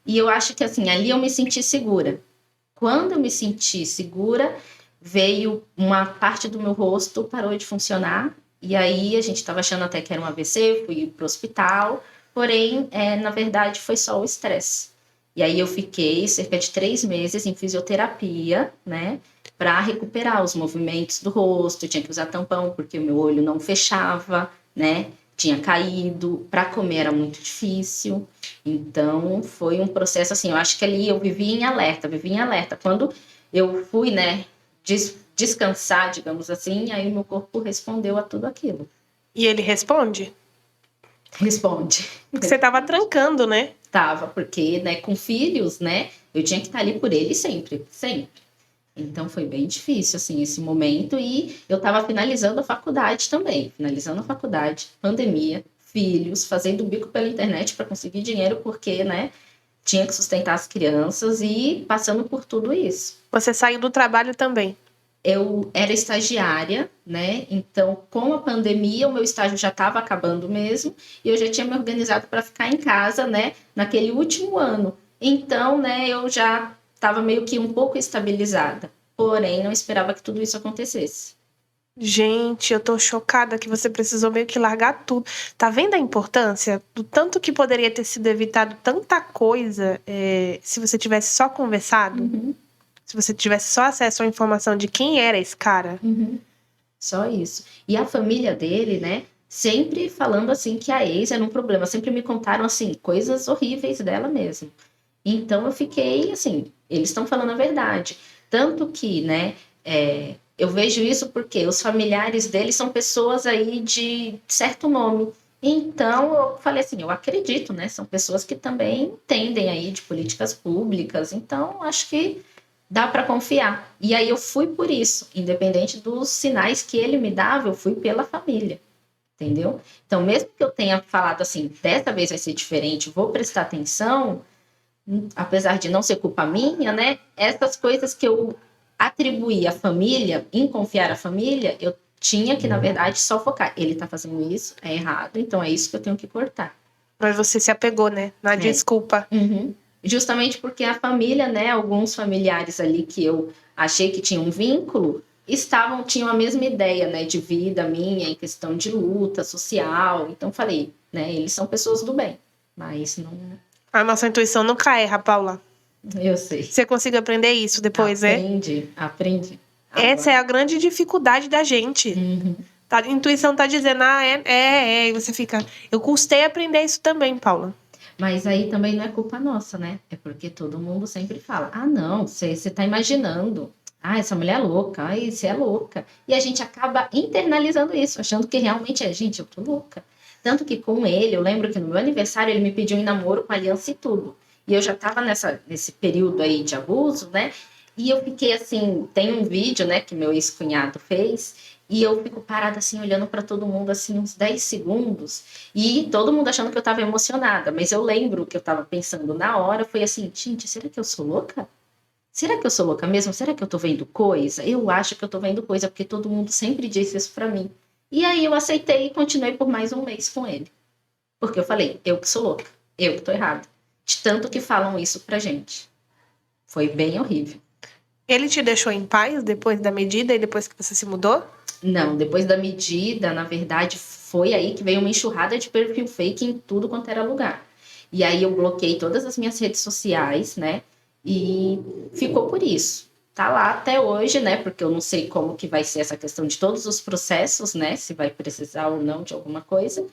e eu acho que, assim, ali eu me senti segura. Quando eu me senti segura, veio uma parte do meu rosto, parou de funcionar, e aí a gente estava achando até que era um AVC, fui para o hospital, porém, na verdade, foi só o estresse. E aí eu fiquei cerca de 3 meses em fisioterapia, né, para recuperar os movimentos do rosto, eu tinha que usar tampão porque o meu olho não fechava, né, tinha caído, para comer era muito difícil, então foi um processo assim, eu acho que ali eu vivi em alerta. Quando eu fui, né, descansar, digamos assim, aí meu corpo respondeu a tudo aquilo. E ele responde? Responde. Porque você tava trancando, né? Tava, porque, né, com filhos, né, eu tinha que estar ali por ele sempre, sempre. Então foi bem difícil, assim, esse momento. E eu estava finalizando a faculdade também. Pandemia, filhos, fazendo bico pela internet para conseguir dinheiro, porque, né, tinha que sustentar as crianças e passando por tudo isso. Você saiu do trabalho também? Eu era estagiária, né? Então, com a pandemia, o meu estágio já estava acabando mesmo. E eu já tinha me organizado para ficar em casa, né, naquele último ano. Então, né, eu já estava meio que um pouco estabilizada, porém não esperava que tudo isso acontecesse. Gente, eu tô chocada que você precisou meio que largar tudo. Tá vendo a importância do tanto que poderia ter sido evitado tanta coisa se você tivesse só conversado? Se você tivesse só acesso à informação de quem era esse cara? Só isso. E a família dele, né, sempre falando assim que a ex era um problema. Sempre me contaram, assim, coisas horríveis dela mesmo. Então eu fiquei assim, eles estão falando a verdade. Tanto que, né, eu vejo isso porque os familiares dele são pessoas aí de certo nome. Então eu falei assim, eu acredito, né? São pessoas que também entendem aí de políticas públicas. Então acho que dá para confiar. E aí eu fui por isso, independente dos sinais que ele me dava, eu fui pela família. Entendeu? Então mesmo que eu tenha falado assim, dessa vez vai ser diferente, vou prestar atenção, apesar de não ser culpa minha, né? Essas coisas que eu atribuí à família, em confiar à família, eu tinha que, na verdade, só focar. Ele tá fazendo isso, é errado, então é isso que eu tenho que cortar. Mas você se apegou, né? Na desculpa. Justamente porque a família, né? Alguns familiares ali que eu achei que tinham um vínculo, tinham a mesma ideia, né? De vida minha, em questão de luta social. Então falei, né? Eles são pessoas do bem, mas não... A nossa intuição nunca erra, Paula. Eu sei. Você conseguiu aprender isso depois, Aprendi. Essa é a grande dificuldade da gente. Uhum. A intuição tá dizendo, e você fica... Eu custei aprender isso também, Paula. Mas aí também não é culpa nossa, né? É porque todo mundo sempre fala, não, você tá imaginando. Essa mulher é louca, você é louca. E a gente acaba internalizando isso, achando que realmente gente, eu tô louca. Tanto que com ele, eu lembro que no meu aniversário ele me pediu em namoro com aliança e tudo. E eu já tava nesse período aí de abuso, né? E eu fiquei assim, tem um vídeo, né, que meu ex-cunhado fez, e eu fico parada assim, olhando para todo mundo assim, uns 10 segundos, e todo mundo achando que eu tava emocionada, mas eu lembro que eu tava pensando na hora, foi assim, gente, será que eu sou louca? Será que eu sou louca mesmo? Será que eu tô vendo coisa? Eu acho que eu tô vendo coisa, porque todo mundo sempre disse isso pra mim. E aí eu aceitei e continuei por mais um mês com ele. Porque eu falei, eu que sou louca, eu que tô errada. De tanto que falam isso pra gente. Foi bem horrível. Ele te deixou em paz depois da medida e depois que você se mudou? Não, depois da medida, na verdade, foi aí que veio uma enxurrada de perfil fake em tudo quanto era lugar. E aí eu bloqueei todas as minhas redes sociais, né? E ficou por isso. Tá lá até hoje, né? Porque eu não sei como que vai ser essa questão de todos os processos, né? Se vai precisar ou não de alguma coisa.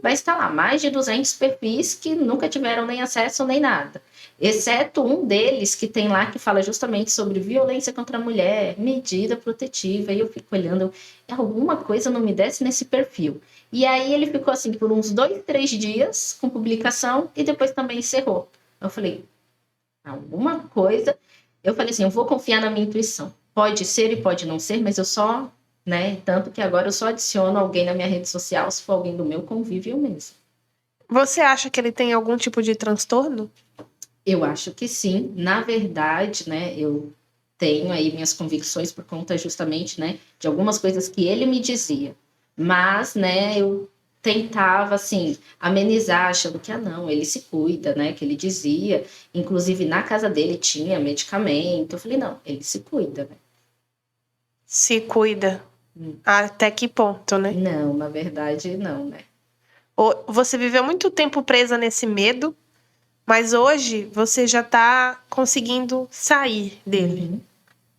Mas tá lá, mais de 200 perfis que nunca tiveram nem acesso nem nada. Exceto um deles que tem lá que fala justamente sobre violência contra a mulher, medida protetiva. E eu fico olhando, alguma coisa não me desce nesse perfil. E aí ele ficou assim por uns 2, 3 dias com publicação e depois também encerrou. Eu falei, alguma coisa. Eu falei assim, eu vou confiar na minha intuição. Pode ser e pode não ser, mas eu só, né? Tanto que agora eu só adiciono alguém na minha rede social se for alguém do meu convívio mesmo. Você acha que ele tem algum tipo de transtorno? Eu acho que sim. Na verdade, né, eu tenho aí minhas convicções por conta justamente, né, de algumas coisas que ele me dizia. Mas, né, eu tentava, assim, amenizar, achando que, não, ele se cuida, né, que ele dizia. Inclusive, na casa dele tinha medicamento. Eu falei, não, ele se cuida, né? Se cuida. Até que ponto, né? Não, na verdade, não, né? Você viveu muito tempo presa nesse medo, mas hoje você já tá conseguindo sair dele.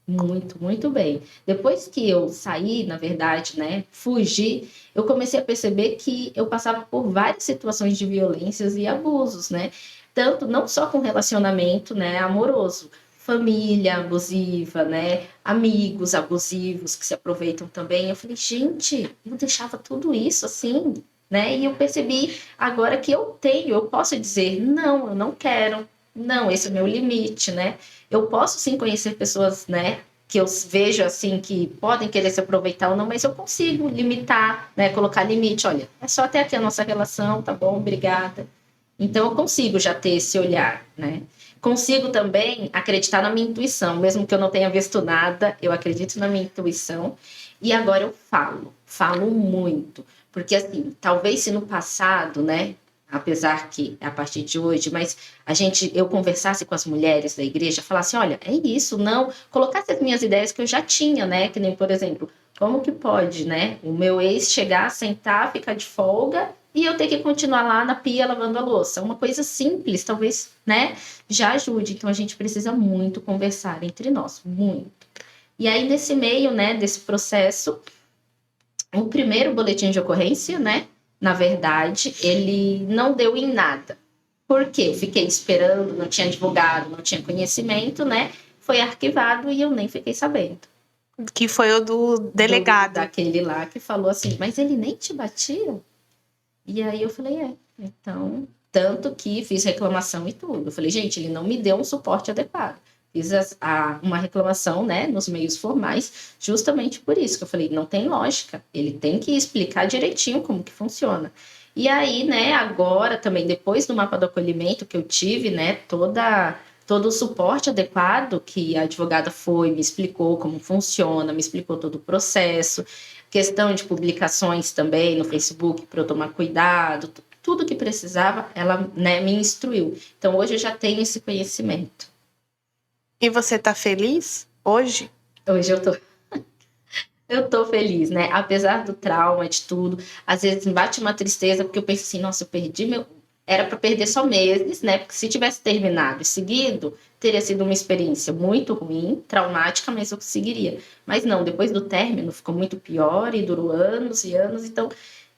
Muito, muito bem. Depois que eu saí, na verdade, né, fugi, eu comecei a perceber que eu passava por várias situações de violências e abusos, né? Tanto, não só com relacionamento, né, amoroso, família abusiva, né, amigos abusivos que se aproveitam também. Eu falei, gente, eu deixava tudo isso assim, né? E eu percebi agora que eu posso dizer, não, eu não quero. Não, esse é o meu limite, né? Eu posso sim conhecer pessoas, né, que eu vejo assim que podem querer se aproveitar ou não, mas eu consigo limitar, né, colocar limite. Olha, é só até aqui a nossa relação, tá bom? Obrigada. Então eu consigo já ter esse olhar, né? Consigo também acreditar na minha intuição, mesmo que eu não tenha visto nada, eu acredito na minha intuição. E agora eu falo muito, porque assim, talvez se no passado, né, apesar que é a partir de hoje, mas eu conversasse com as mulheres da igreja, falasse, olha, é isso, não, colocasse as minhas ideias que eu já tinha, né, que nem, por exemplo, como que pode, né, o meu ex chegar, sentar, ficar de folga e eu ter que continuar lá na pia lavando a louça, uma coisa simples, talvez, né, já ajude. Então a gente precisa muito conversar entre nós, muito. E aí nesse meio, né, desse processo, o primeiro boletim de ocorrência, né, na verdade, ele não deu em nada. Por quê? Eu fiquei esperando, não tinha advogado, não tinha conhecimento, né? Foi arquivado e eu nem fiquei sabendo. Que foi o do delegado. Daquele lá que falou assim, mas ele nem te batia? E aí eu falei, então, tanto que fiz reclamação e tudo. Eu falei, gente, ele não me deu um suporte adequado. Fiz uma reclamação, né, nos meios formais, justamente por isso, que eu falei, não tem lógica, ele tem que explicar direitinho como que funciona. E aí, né, agora também, depois do mapa do acolhimento que eu tive, né, todo o suporte adequado que a advogada me explicou como funciona, me explicou todo o processo, questão de publicações também no Facebook para eu tomar cuidado, tudo que precisava, ela, né, me instruiu. Então, hoje eu já tenho esse conhecimento. E você tá feliz hoje? Hoje eu tô feliz, né? Apesar do trauma, de tudo, às vezes bate uma tristeza, porque eu penso assim, nossa, eu era para perder só meses, né? Porque se tivesse terminado e seguido, teria sido uma experiência muito ruim, traumática, mas eu seguiria. Mas não, depois do término ficou muito pior e durou anos e anos, então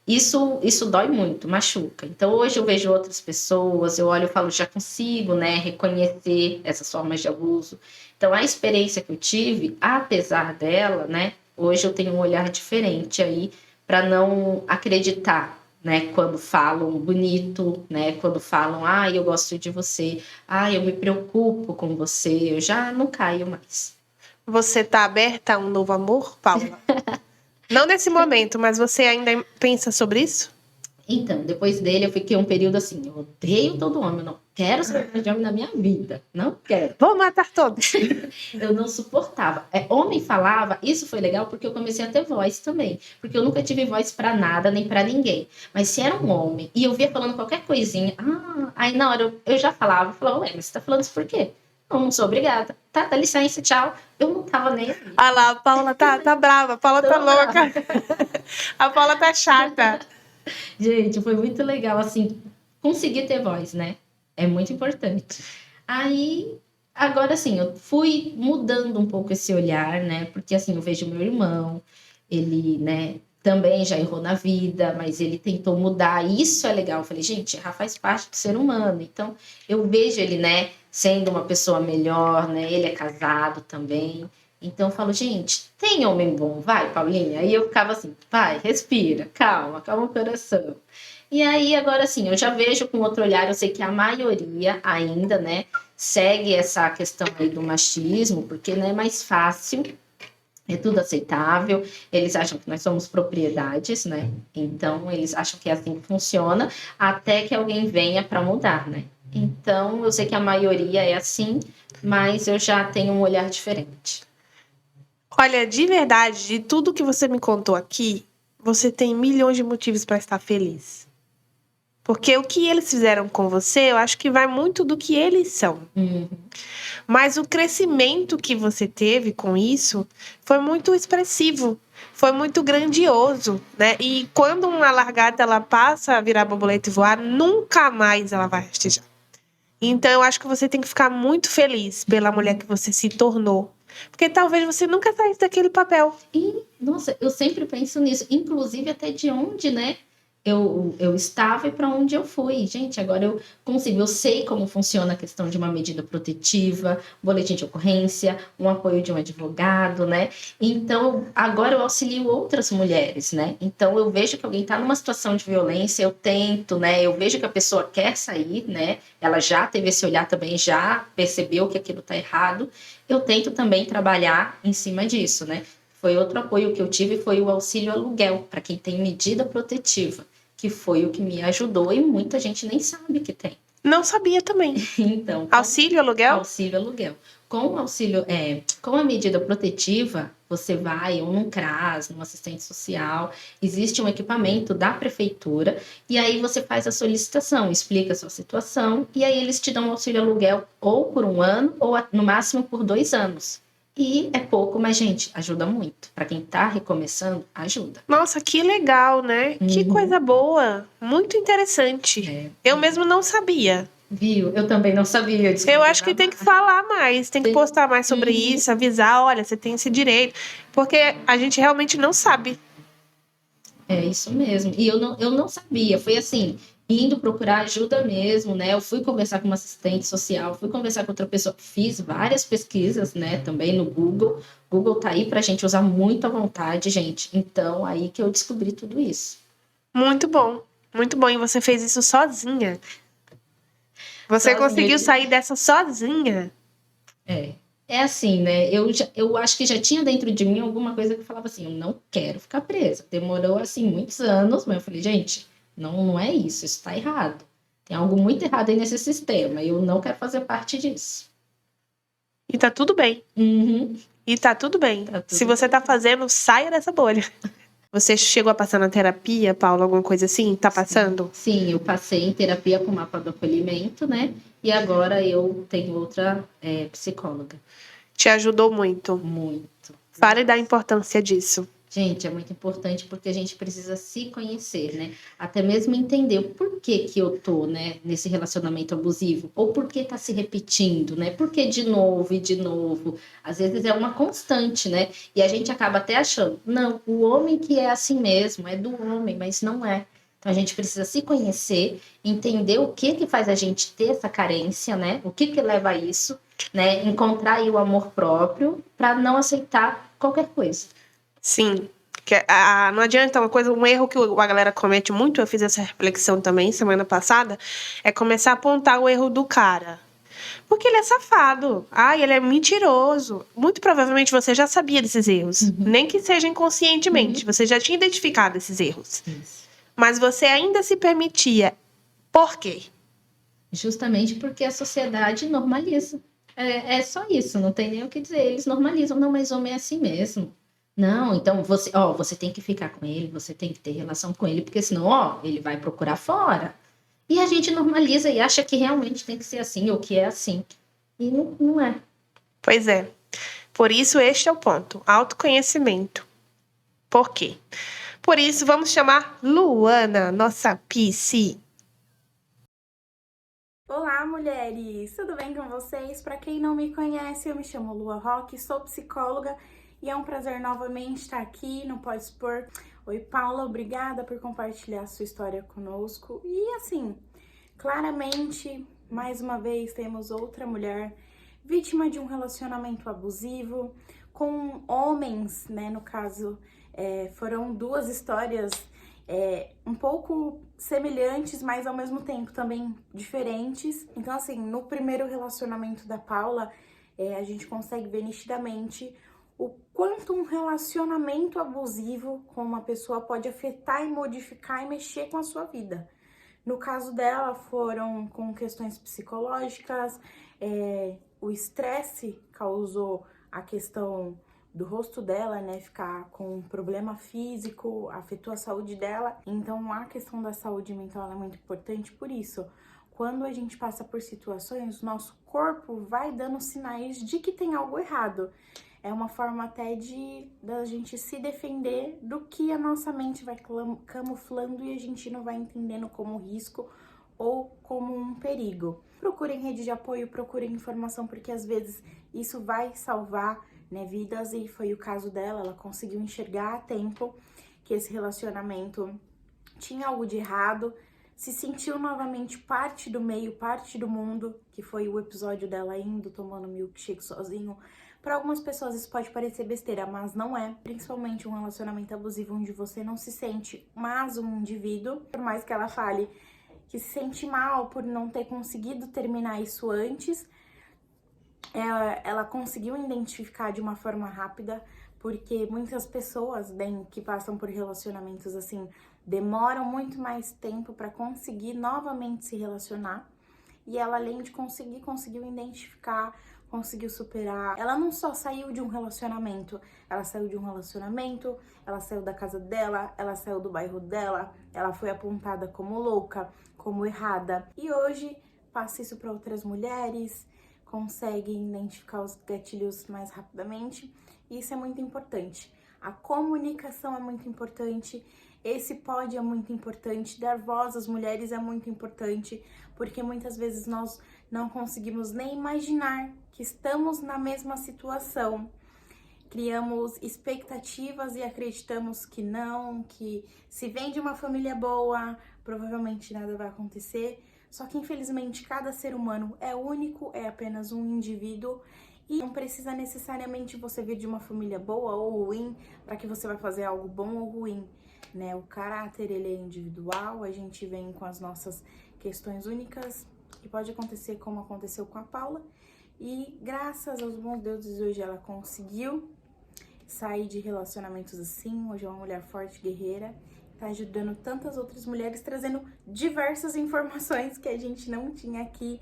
isso dói muito, machuca. Então hoje eu vejo outras pessoas, eu olho e falo, já consigo, né, reconhecer essas formas de abuso. Então a experiência que eu tive, apesar dela, né, hoje eu tenho um olhar diferente aí para não acreditar, né, quando falam bonito, né, quando falam, eu gosto de você, eu me preocupo com você, eu já não caio mais. Você tá aberta a um novo amor, Paula? Não nesse momento, mas você ainda pensa sobre isso? Então, depois dele eu fiquei um período assim, eu odeio todo homem, eu não quero ser de homem na minha vida, não quero. Vou matar todos. Eu não suportava. Homem falava, isso foi legal porque eu comecei a ter voz também, porque eu nunca tive voz pra nada, nem pra ninguém. Mas se era um homem e eu via falando qualquer coisinha, aí na hora eu já falava, ué, mas você tá falando isso por quê? Não sou obrigada. Tá, dá licença, tchau. Eu não tava nem aí. Ah lá, a Paula tá brava, a Paula tá louca. A Paula tá chata. Gente, foi muito legal, assim, conseguir ter voz, né? É muito importante. Aí, agora, assim, eu fui mudando um pouco esse olhar, né? Porque, assim, eu vejo meu irmão, ele, né, também já errou na vida, mas ele tentou mudar. Isso é legal. Eu falei, gente, errar faz parte do ser humano. Então, eu vejo ele, né, sendo uma pessoa melhor, né? Ele é casado também. Então eu falo, gente, tem homem bom, vai, Paulinha. Aí eu ficava assim, vai, respira, calma o coração. E aí agora assim, eu já vejo com outro olhar, eu sei que a maioria ainda, né, segue essa questão aí do machismo, porque não é mais fácil, é tudo aceitável, eles acham que nós somos propriedades, né? Então eles acham que é assim que funciona, até que alguém venha para mudar, né? Então eu sei que a maioria é assim, mas eu já tenho um olhar diferente. Olha, de verdade, de tudo que você me contou aqui, você tem milhões de motivos para estar feliz. Porque o que eles fizeram com você, eu acho que vai muito do que eles são. Mas o crescimento que você teve com isso foi muito expressivo, foi muito grandioso, né? E quando uma lagarta ela passa a virar borboleta e voar, nunca mais ela vai rastejar. Então eu acho que você tem que ficar muito feliz pela mulher que você se tornou. Porque talvez você nunca saísse daquele papel. E, nossa, eu sempre penso nisso, inclusive até de onde, né? Eu estava e para onde eu fui. Gente, agora eu consigo, eu sei como funciona a questão de uma medida protetiva, boletim de ocorrência, um apoio de um advogado, né? Então, agora eu auxilio outras mulheres, né? Então, eu vejo que alguém está numa situação de violência, eu tento, né? Eu vejo que a pessoa quer sair, né? Ela já teve esse olhar também, já percebeu que aquilo está errado. Eu tento também trabalhar em cima disso, né? Foi outro apoio que eu tive, foi o auxílio aluguel, para quem tem medida protetiva, que foi o que me ajudou e muita gente nem sabe que tem. Não sabia também. Então, auxílio aluguel? Auxílio aluguel. Com o auxílio, com a medida protetiva, você vai ou num CRAS, num assistente social, existe um equipamento da prefeitura, e aí você faz a solicitação, explica a sua situação, e aí eles te dão um auxílio aluguel ou por 1 ano, ou no máximo por 2 anos. E é pouco, mas, gente, ajuda muito. Para quem tá recomeçando, ajuda. Nossa, que legal, né? Que coisa boa. Muito interessante. Eu mesmo não sabia. Viu? Eu também não sabia. Eu acho que tem que falar mais, tem que postar mais sobre isso, avisar, olha, você tem esse direito. Porque a gente realmente não sabe. É isso mesmo. E eu não sabia. Foi assim, indo procurar ajuda mesmo, né? Eu fui conversar com uma assistente social, fui conversar com outra pessoa, fiz várias pesquisas, né? Também no Google. Google tá aí pra gente usar muito à vontade, gente. Então, aí que eu descobri tudo isso. Muito bom. Muito bom. E você fez isso sozinha. Você conseguiu sair dessa sozinha. É assim, né? Eu acho que já tinha dentro de mim alguma coisa que falava assim, eu não quero ficar presa. Demorou, assim, muitos anos, mas eu falei, gente, não é isso tá errado. Tem algo muito errado aí nesse sistema, eu não quero fazer parte disso. E tá tudo bem. E tá tudo bem. Se você tá fazendo, saia dessa bolha. Você chegou a passar na terapia, Paula, alguma coisa assim? Tá passando? Sim, eu passei em terapia com mapa do acolhimento, né? E agora eu tenho outra psicóloga. Te ajudou muito? Muito. Fale da importância disso. Gente, é muito importante porque a gente precisa se conhecer, né? Até mesmo entender o porquê que eu tô, né, nesse relacionamento abusivo, ou por que tá se repetindo, né? Por que de novo e de novo? Às vezes é uma constante, né? E a gente acaba até achando, não, o homem que é assim mesmo, é do homem, mas não é. Então a gente precisa se conhecer, entender o que que faz a gente ter essa carência, né? O que que leva a isso, né? Encontrar aí o amor próprio para não aceitar qualquer coisa. Sim. Não adianta um erro que a galera comete muito, eu fiz essa reflexão também semana passada, é começar a apontar o erro do cara. Porque ele é safado. Ele é mentiroso. Muito provavelmente você já sabia desses erros. Nem que seja inconscientemente. Você já tinha identificado esses erros. Isso. Mas você ainda se permitia. Por quê? Justamente porque a sociedade normaliza. É só isso, não tem nem o que dizer. Eles normalizam, não, mas homem é assim mesmo. Não, então você tem que ficar com ele, você tem que ter relação com ele, porque senão, ele vai procurar fora. E a gente normaliza e acha que realmente tem que ser assim, ou que é assim. E não é. Pois é. Por isso, este é o ponto. Autoconhecimento. Por quê? Por isso, vamos chamar Luana, nossa psi. Olá, mulheres! Tudo bem com vocês? Para quem não me conhece, eu me chamo Lua Roque, sou psicóloga e é um prazer novamente estar aqui no Pode Expor. Oi, Paula, obrigada por compartilhar sua história conosco. E assim, claramente, mais uma vez, temos outra mulher vítima de um relacionamento abusivo com homens, né? No caso, foram duas histórias um pouco semelhantes, mas ao mesmo tempo também diferentes. Então, assim, no primeiro relacionamento da Paula, a gente consegue ver nitidamente o quanto um relacionamento abusivo com uma pessoa pode afetar e modificar e mexer com a sua vida. No caso dela, foram com questões psicológicas, o estresse causou a questão do rosto dela, né, ficar com um problema físico, afetou a saúde dela. Então, a questão da saúde mental é muito importante por isso. Quando a gente passa por situações, nosso corpo vai dando sinais de que tem algo errado. É uma forma até da gente se defender do que a nossa mente vai camuflando e a gente não vai entendendo como risco ou como um perigo. Procurem rede de apoio, procurem informação, porque às vezes isso vai salvar, né, vidas, e foi o caso dela. Ela conseguiu enxergar a tempo que esse relacionamento tinha algo de errado, se sentiu novamente parte do meio, parte do mundo, que foi o episódio dela indo tomando milkshake sozinho. Para algumas pessoas isso pode parecer besteira, mas não é. Principalmente um relacionamento abusivo onde você não se sente mais um indivíduo, por mais que ela fale que se sente mal por não ter conseguido terminar isso antes, ela conseguiu identificar de uma forma rápida, porque muitas pessoas, bem, que passam por relacionamentos assim, demoram muito mais tempo para conseguir novamente se relacionar. E ela, além de conseguiu identificar, conseguiu superar. Ela não só saiu de um relacionamento, ela saiu de um relacionamento, ela saiu da casa dela, ela saiu do bairro dela, ela foi apontada como louca, como errada. E hoje passa isso para outras mulheres, consegue identificar os gatilhos mais rapidamente. E isso é muito importante. A comunicação é muito importante. Esse pode é muito importante, dar voz às mulheres é muito importante, porque muitas vezes nós não conseguimos nem imaginar que estamos na mesma situação. Criamos expectativas e acreditamos que não, que se vem de uma família boa, provavelmente nada vai acontecer. Só que infelizmente cada ser humano é único, é apenas um indivíduo. E não precisa necessariamente você vir de uma família boa ou ruim para que você vai fazer algo bom ou ruim, né? O caráter, ele é individual, a gente vem com as nossas questões únicas e pode acontecer como aconteceu com a Paula. E graças aos bons deuses, hoje ela conseguiu sair de relacionamentos assim. Hoje é uma mulher forte, guerreira, tá ajudando tantas outras mulheres, trazendo diversas informações que a gente não tinha aqui.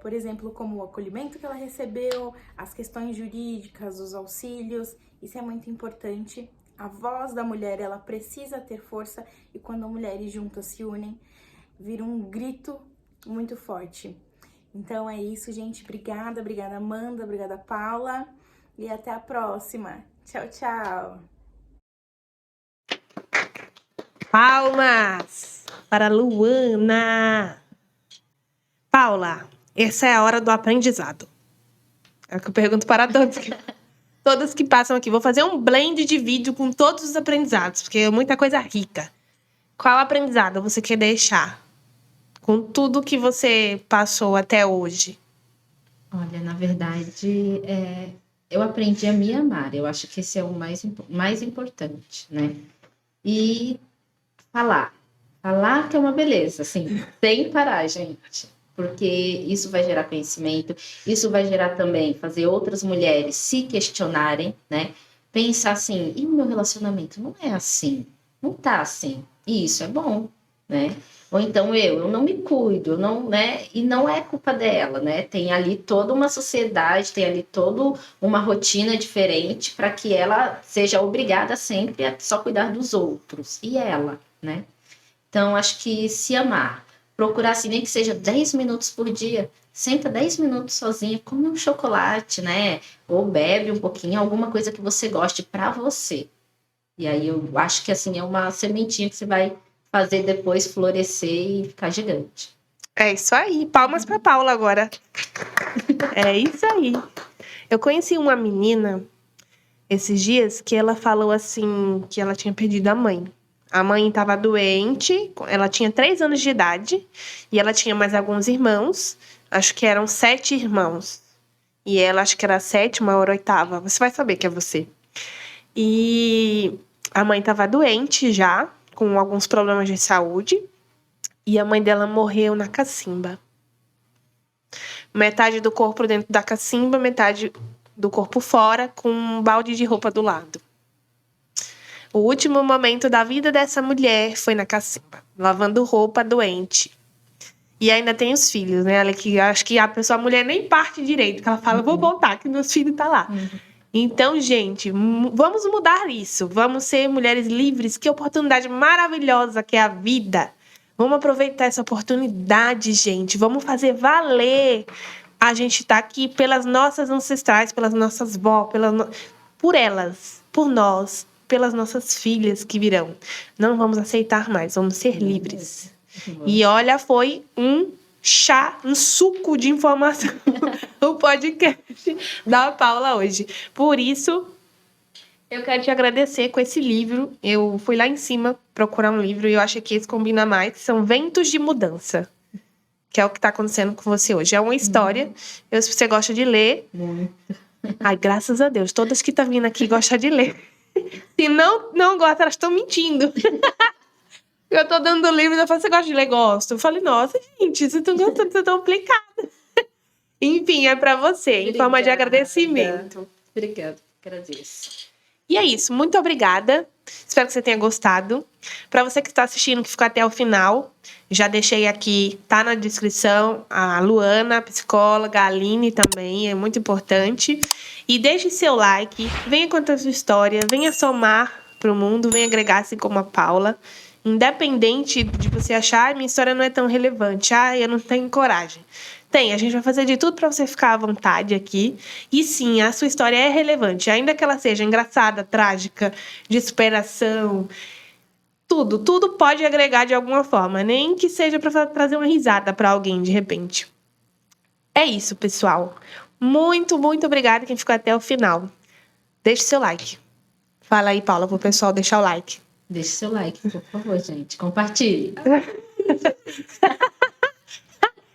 Por exemplo, como o acolhimento que ela recebeu, as questões jurídicas, os auxílios. Isso é muito importante. A voz da mulher, ela precisa ter força, e quando mulheres juntas se unem, vira um grito muito forte. Então é isso, gente. Obrigada, obrigada Amanda, obrigada Paula, e até a próxima. Tchau, tchau! Palmas para Luana. Paula, essa é a hora do aprendizado. É o que eu pergunto para todas que passam aqui. Vou fazer um blend de vídeo com todos os aprendizados, porque é muita coisa rica. Qual aprendizado você quer deixar com tudo que você passou até hoje? Olha, na verdade, eu aprendi a me amar. Eu acho que esse é o mais importante, né? E falar. Falar que é uma beleza, assim, sem parar, gente. Porque isso vai gerar conhecimento, isso vai gerar também fazer outras mulheres se questionarem, né? Pensar assim, e o meu relacionamento não é assim, não tá assim. E isso é bom, né? Ou então eu não me cuido, eu não, né? E não é culpa dela, né? Tem ali toda uma sociedade, tem ali toda uma rotina diferente para que ela seja obrigada sempre a só cuidar dos outros. E ela, né? Então, acho que se amar, procurar, assim, nem que seja 10 minutos por dia, senta 10 minutos sozinha, come um chocolate, né? Ou bebe um pouquinho, alguma coisa que você goste para você. E aí eu acho que, assim, é uma sementinha que você vai fazer depois florescer e ficar gigante. É isso aí. Palmas para Paula agora. É isso aí. Eu conheci uma menina esses dias que ela falou assim que ela tinha perdido a mãe. A mãe estava doente, ela tinha 3 anos de idade e ela tinha mais alguns irmãos. Acho que eram 7 irmãos. E ela, acho que era a 7ª ou a 8ª. Você vai saber que é você. E a mãe estava doente já, com alguns problemas de saúde. E a mãe dela morreu na cacimba. Metade do corpo dentro da cacimba, metade do corpo fora, com um balde de roupa do lado. O último momento da vida dessa mulher foi na cacimba, lavando roupa doente. E ainda tem os filhos, né? Que acho que a mulher nem parte direito, que ela fala, vou voltar, que meus filhos tá lá. Então, gente, vamos mudar isso. Vamos ser mulheres livres. Que oportunidade maravilhosa que é a vida. Vamos aproveitar essa oportunidade, gente. Vamos fazer valer. A gente tá aqui pelas nossas ancestrais, pelas nossas vós, por elas, por nós, pelas nossas filhas que virão. Não vamos aceitar mais, vamos ser livres. E olha, foi um suco de informação o podcast da Paula hoje. Por isso, eu quero te agradecer com esse livro. Eu fui lá em cima procurar um livro e eu acho que esse combina mais. São Ventos de Mudança, que é o que está acontecendo com você hoje. É uma história. Se você gosta de ler... Ai, graças a Deus. Todas que estão vindo aqui gostam de ler. Se não gostam, elas estão mentindo. Eu estou dando livro e eu falo, você gosta de ler? Gosto. Eu falei, nossa, gente, vocês estão gostando, vocês estão complicadas. Enfim, é para você, em forma de agradecimento. Obrigada, agradeço. E é isso, muito obrigada. Espero que você tenha gostado. Para você que está assistindo, que ficou até o final, já deixei aqui, tá na descrição, a Luana, a psicóloga, a Aline também, é muito importante. E deixe seu like, venha contar a sua história, venha somar para o mundo, venha agregar assim como a Paula. Independente de você achar, minha história não é tão relevante, eu não tenho coragem. A gente vai fazer de tudo para você ficar à vontade aqui. E sim, a sua história é relevante, ainda que ela seja engraçada, trágica, de superação. Tudo pode agregar de alguma forma, nem que seja para trazer uma risada para alguém de repente. É isso, pessoal. Muito, muito obrigada quem ficou até o final. Deixe seu like. Fala aí, Paula, pro pessoal deixar o like. Deixe seu like, por favor, gente. Compartilhe.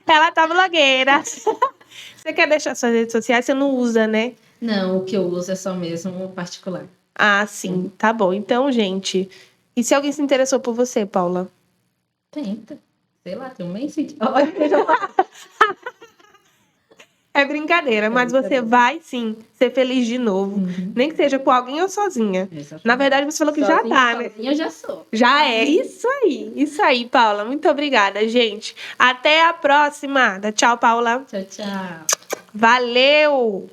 Ela tá blogueira. Você quer deixar suas redes sociais? Você não usa, né? Não, o que eu uso é só mesmo o particular. Ah, sim. Tá bom. Então, gente... E se alguém se interessou por você, Paula? Tenta. Sei lá, tem um mês. É brincadeira, mas você vai, sim, ser feliz de novo. Nem que seja com alguém ou sozinha. Exatamente. Na verdade, você falou que sozinha, já tá, né? Eu já sou. Já é. Isso aí, Paula. Muito obrigada, gente. Até a próxima. Tchau, Paula. Tchau, tchau. Valeu!